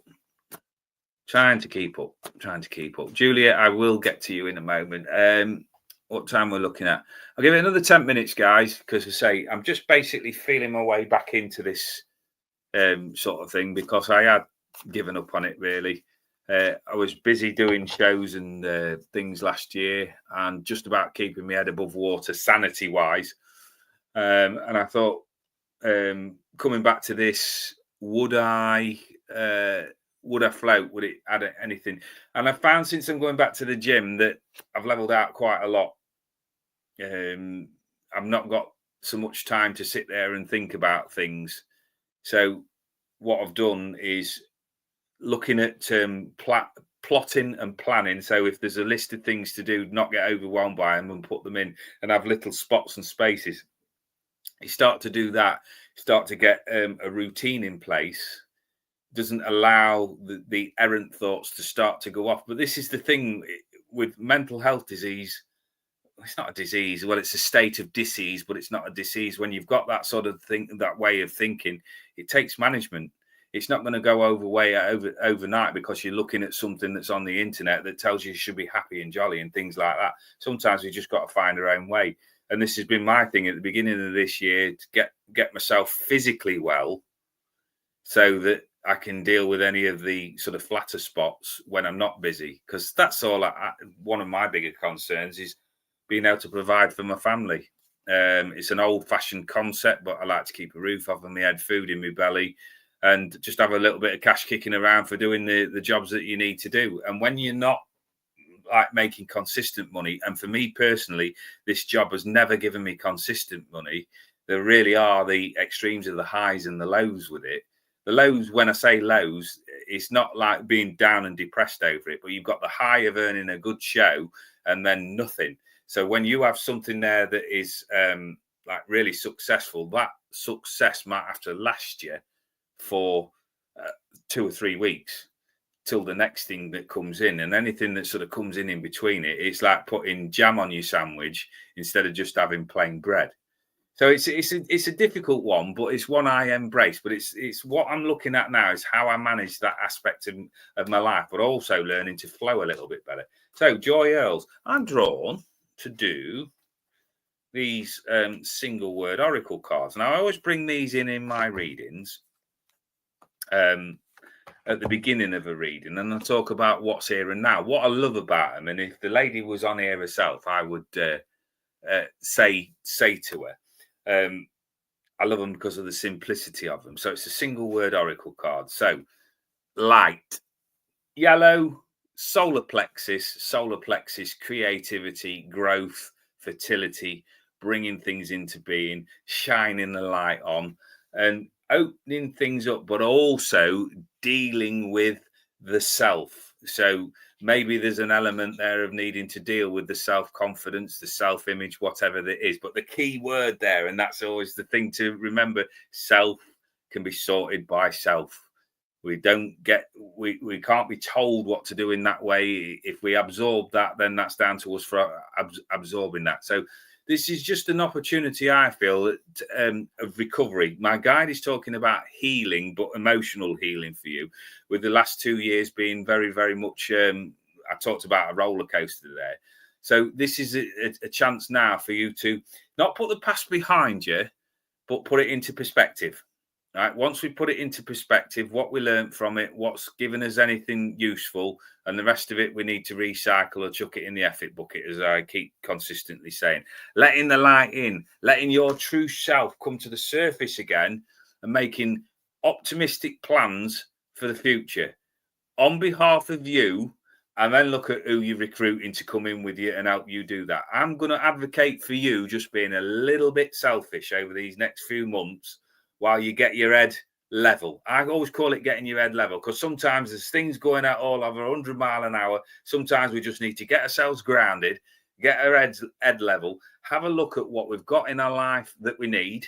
Trying to keep up. Julia, I will get to you in a moment. What time we're looking at? I'll give it another 10 minutes, guys, because I say I'm just basically feeling my way back into this sort of thing because I had given up on it really. I was busy doing shows and things last year and just about keeping my head above water sanity wise. And I thought, coming back to this, would I float? Would it add anything? And I found since I'm going back to the gym that I've leveled out quite a lot. I've not got so much time to sit there and think about things. So what I've done is looking at plotting and planning. So if there's a list of things to do, not get overwhelmed by them and put them in and have little spots and spaces. You start to do that, start to get a routine in place. Doesn't allow the errant thoughts to start to go off. But this is the thing with mental health disease. It's not a disease. Well, it's a state of disease, but it's not a disease. When you've got that sort of thing, that way of thinking, it takes management. It's not going to go overnight because you're looking at something that's on the internet that tells you should be happy and jolly and things like that. Sometimes we just got to find our own way. And this has been my thing at the beginning of this year to get myself physically well so that I can deal with any of the sort of flatter spots when I'm not busy. Because that's all. One of my bigger concerns is being able to provide for my family. It's an old-fashioned concept, but I like to keep a roof over my head, food in my belly, and just have a little bit of cash kicking around for doing the jobs that you need to do. And when you're not like making consistent money, and for me personally, this job has never given me consistent money. There really are the extremes of the highs and the lows with it. The lows, when I say lows, it's not like being down and depressed over it, but you've got the high of earning a good show and then nothing. So when you have something there that is like really successful, that success might have to last you for 2 or 3 weeks till the next thing that comes in, and anything that sort of comes in between it, it's like putting jam on your sandwich instead of just having plain bread. So it's a difficult one, but it's one I embrace. But it's what I'm looking at now is how I manage that aspect of my life, but also learning to flow a little bit better. So Joy Earls, I'm drawn to do these single word oracle cards. Now I always bring these in my readings at the beginning of a reading, and I talk about what's here and now. What I love about them, and if the lady was on here herself, I would say to her, I love them because of the simplicity of them. So it's a single word oracle card. So light, yellow, solar plexus, creativity, growth, fertility, bringing things into being, shining the light on, and opening things up, but also dealing with the self. So maybe there's an element there of needing to deal with the self-confidence, the self-image, whatever that is. But the key word there, and that's always the thing to remember, self can be sorted by self. We can't be told what to do in that way. If we absorb that, then that's down to us for absorbing that. So this is just an opportunity, I feel, of recovery. My guide is talking about healing, but emotional healing for you, with the last 2 years being very, very much, I talked about a roller coaster there. So this is a chance now for you to not put the past behind you, but put it into perspective. Right. Once we put it into perspective, what we learned from it, what's given us anything useful, and the rest of it we need to recycle or chuck it in the effort bucket, as I keep consistently saying. Letting the light in, letting your true self come to the surface again, and making optimistic plans for the future on behalf of you, and then look at who you're recruiting to come in with you and help you do that. I'm going to advocate for you just being a little bit selfish over these next few months while you get your head level. I always call it getting your head level, because sometimes there's things going at all over 100 mile an hour. Sometimes we just need to get ourselves grounded, get our head level, have a look at what we've got in our life that we need,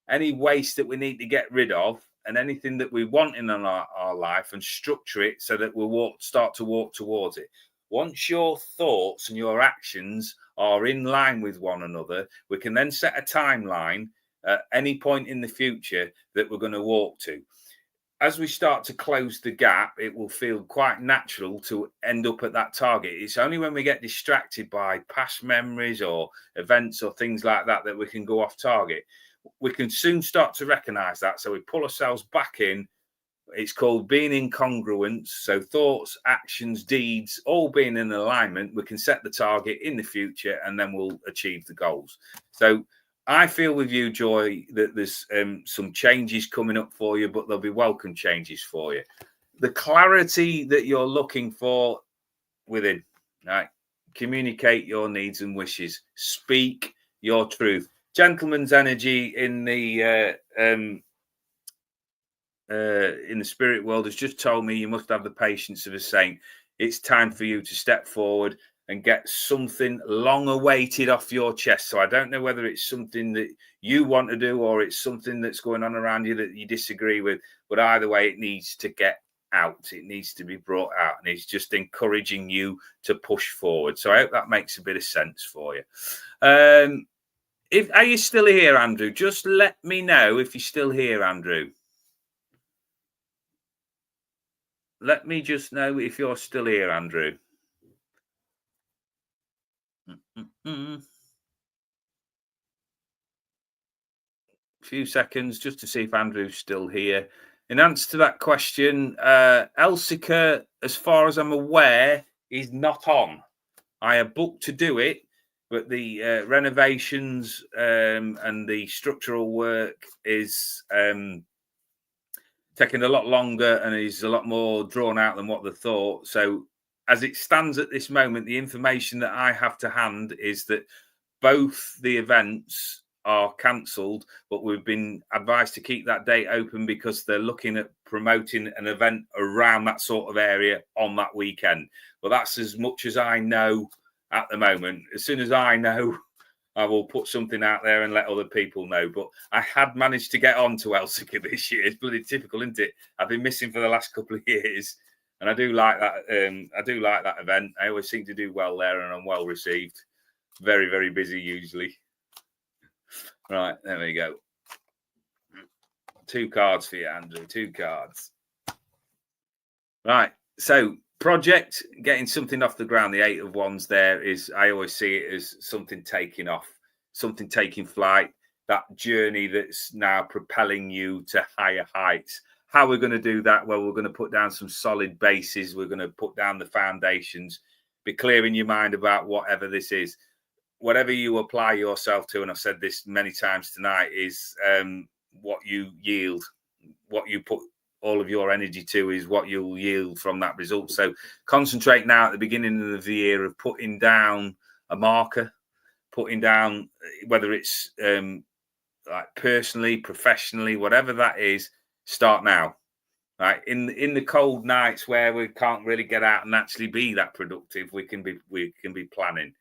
any waste that we need to get rid of, and anything that we want in our life, and structure it so that we'll start to walk towards it. Once your thoughts and your actions are in line with one another, we can then set a timeline at any point in the future that we're going to walk to. As we start to close the gap, it will feel quite natural to end up at that target. It's only when we get distracted by past memories or events or things like that that we can go off target. We can soon start to recognize that. So we pull ourselves back in. It's called being in congruence. So thoughts, actions, deeds, all being in alignment, we can set the target in the future, and then we'll achieve the goals. So I feel with you, Joy, that there's some changes coming up for you, but there'll be welcome changes for you. The clarity that you're looking for within, right? Communicate your needs and wishes. Speak your truth. Gentleman's energy in the spirit world has just told me you must have the patience of a saint. It's time for you to step forward and get something long awaited off your chest. So I don't know whether it's something that you want to do or it's something that's going on around you that you disagree with, but either way, it needs to get out. It needs to be brought out, and it's just encouraging you to push forward. So I hope that makes a bit of sense for you. Are you still here, Andrew? Just let me know if you're still here, Andrew. Let me just know if you're still here, Andrew. A few seconds just to see if Andrew's still here. In answer to that question, Elsica, as far as I'm aware, is not on. I have booked to do it, but the renovations and the structural work is taking a lot longer and is a lot more drawn out than what they thought. So as it stands at this moment, the information that I have to hand is that both the events are cancelled, but we've been advised to keep that date open because they're looking at promoting an event around that sort of area on that weekend. But that's as much as I know at the moment. As soon as I know, I will put something out there and let other people know. But I had managed to get on to Elsica this year. It's bloody typical, isn't it? I've been missing for the last couple of years, and I do like that. I do like that event. I always seem to do well there, and I'm well received. Very, very busy usually. Right, there we go. 2 cards for you, Andrew. 2 cards. Right, so project, getting something off the ground. The 8 of Wands there is, I always see it as something taking off, something taking flight, that journey that's now propelling you to higher heights. How we're going to do that? Well, we're going to put down some solid bases. We're going to put down the foundations. Be clear in your mind about whatever this is. Whatever you apply yourself to, and I've said this many times tonight, is what you yield. What you put all of your energy to is what you'll yield from that result. So concentrate now at the beginning of the year of putting down a marker, putting down whether it's like personally, professionally, whatever that is, start now. Right, in the cold nights where we can't really get out and actually be that productive, we can be planning.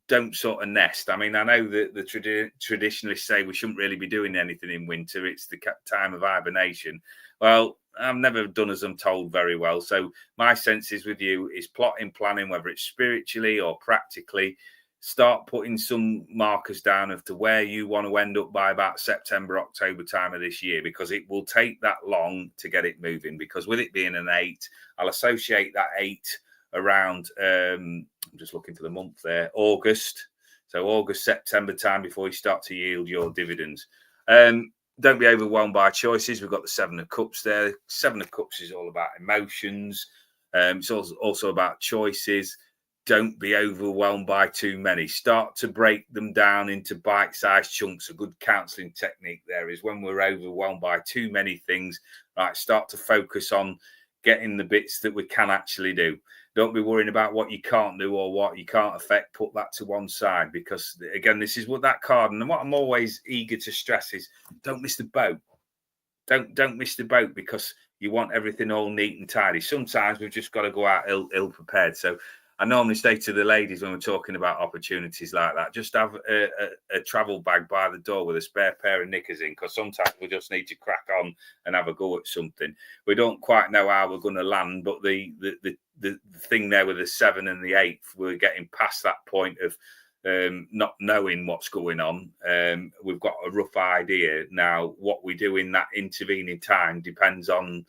Don't sort of nest. I mean, I know that the traditionalists say we shouldn't really be doing anything in winter. It's the time of hibernation. Well, I've never done as I'm told very well. So my sense is with you is plotting, planning, whether it's spiritually or practically. Start putting some markers down as to where you want to end up by about September, October time of this year, because it will take that long to get it moving. Because with it being an 8, I'll associate that 8 around, I'm just looking for the month there, August. So August, September time before you start to yield your dividends. don't be overwhelmed by choices. We've got the Seven of Cups there. Seven of Cups is all about emotions. It's also about choices. Don't be overwhelmed by too many. Start to break them down into bite-sized chunks. A good counselling technique there is when we're overwhelmed by too many things, right, start to focus on getting the bits that we can actually do. Don't be worrying about what you can't do or what you can't affect. Put that to one side, because again, this is what that card, and what I'm always eager to stress is don't miss the boat. Don't miss the boat, because you want everything all neat and tidy. Sometimes we've just got to go out ill prepared. So I normally say to the ladies when we're talking about opportunities like that, just have a travel bag by the door with a spare pair of knickers in, because sometimes we just need to crack on and have a go at something. We don't quite know how we're going to land, but the thing there with the 7 and the 8, we're getting past that point of not knowing what's going on. We've got a rough idea now. What we do in that intervening time depends on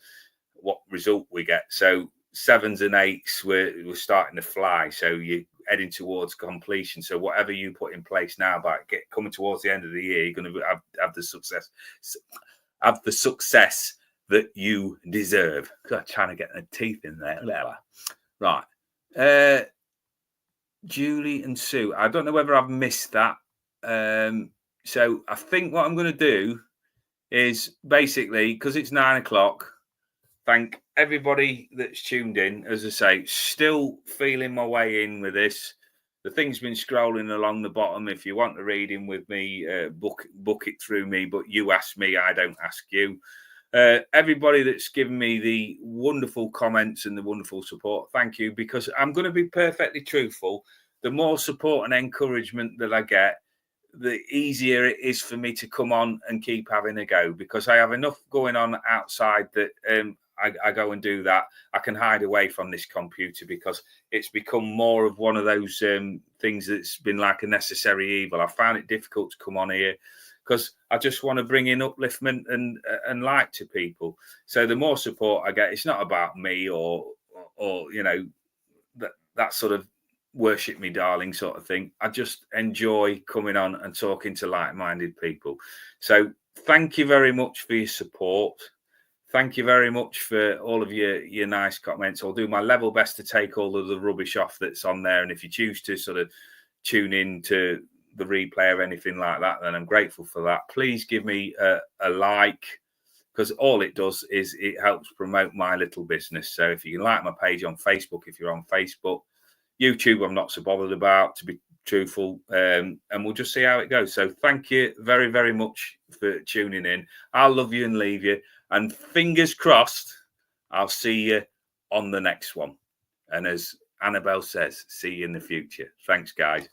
what result we get. So 7s and 8s, we're starting to fly. So you're heading towards completion. So whatever you put in place now, by coming towards the end of the year, you're going to have the success. Have the success that you deserve. God, trying to get the teeth in there. Right. Julie and Sue, I don't know whether I've missed that. So I think what I'm going to do is basically, because it's 9 o'clock, thank everybody that's tuned in. As I say, still feeling my way in with this. The thing's been scrolling along the bottom. If you want a reading with me, book it through me, but you ask me, I don't ask you. Everybody that's given me the wonderful comments and the wonderful support, thank you, because I'm going to be perfectly truthful. The more support and encouragement that I get, the easier it is for me to come on and keep having a go, because I have enough going on outside that I go and do that. I can hide away from this computer, because it's become more of one of those things that's been like a necessary evil. I found it difficult to come on here, because I just want to bring in upliftment and light to people. So the more support I get, it's not about me or you know, that sort of worship me darling sort of thing. I just enjoy coming on and talking to like-minded people. So thank you very much for your support. Thank you very much for all of your nice comments. I'll do my level best to take all of the rubbish off that's on there. And if you choose to sort of tune in to the replay or anything like that, then I'm grateful for that. Please give me a like, because all it does is it helps promote my little business. So if you can like my page on Facebook, if you're on Facebook, YouTube, I'm not so bothered about, to be truthful, and we'll just see how it goes. So thank you very, very much for tuning in. I'll love you and leave you, and fingers crossed, I'll see you on the next one. And as Annabelle says, see you in the future. Thanks, guys.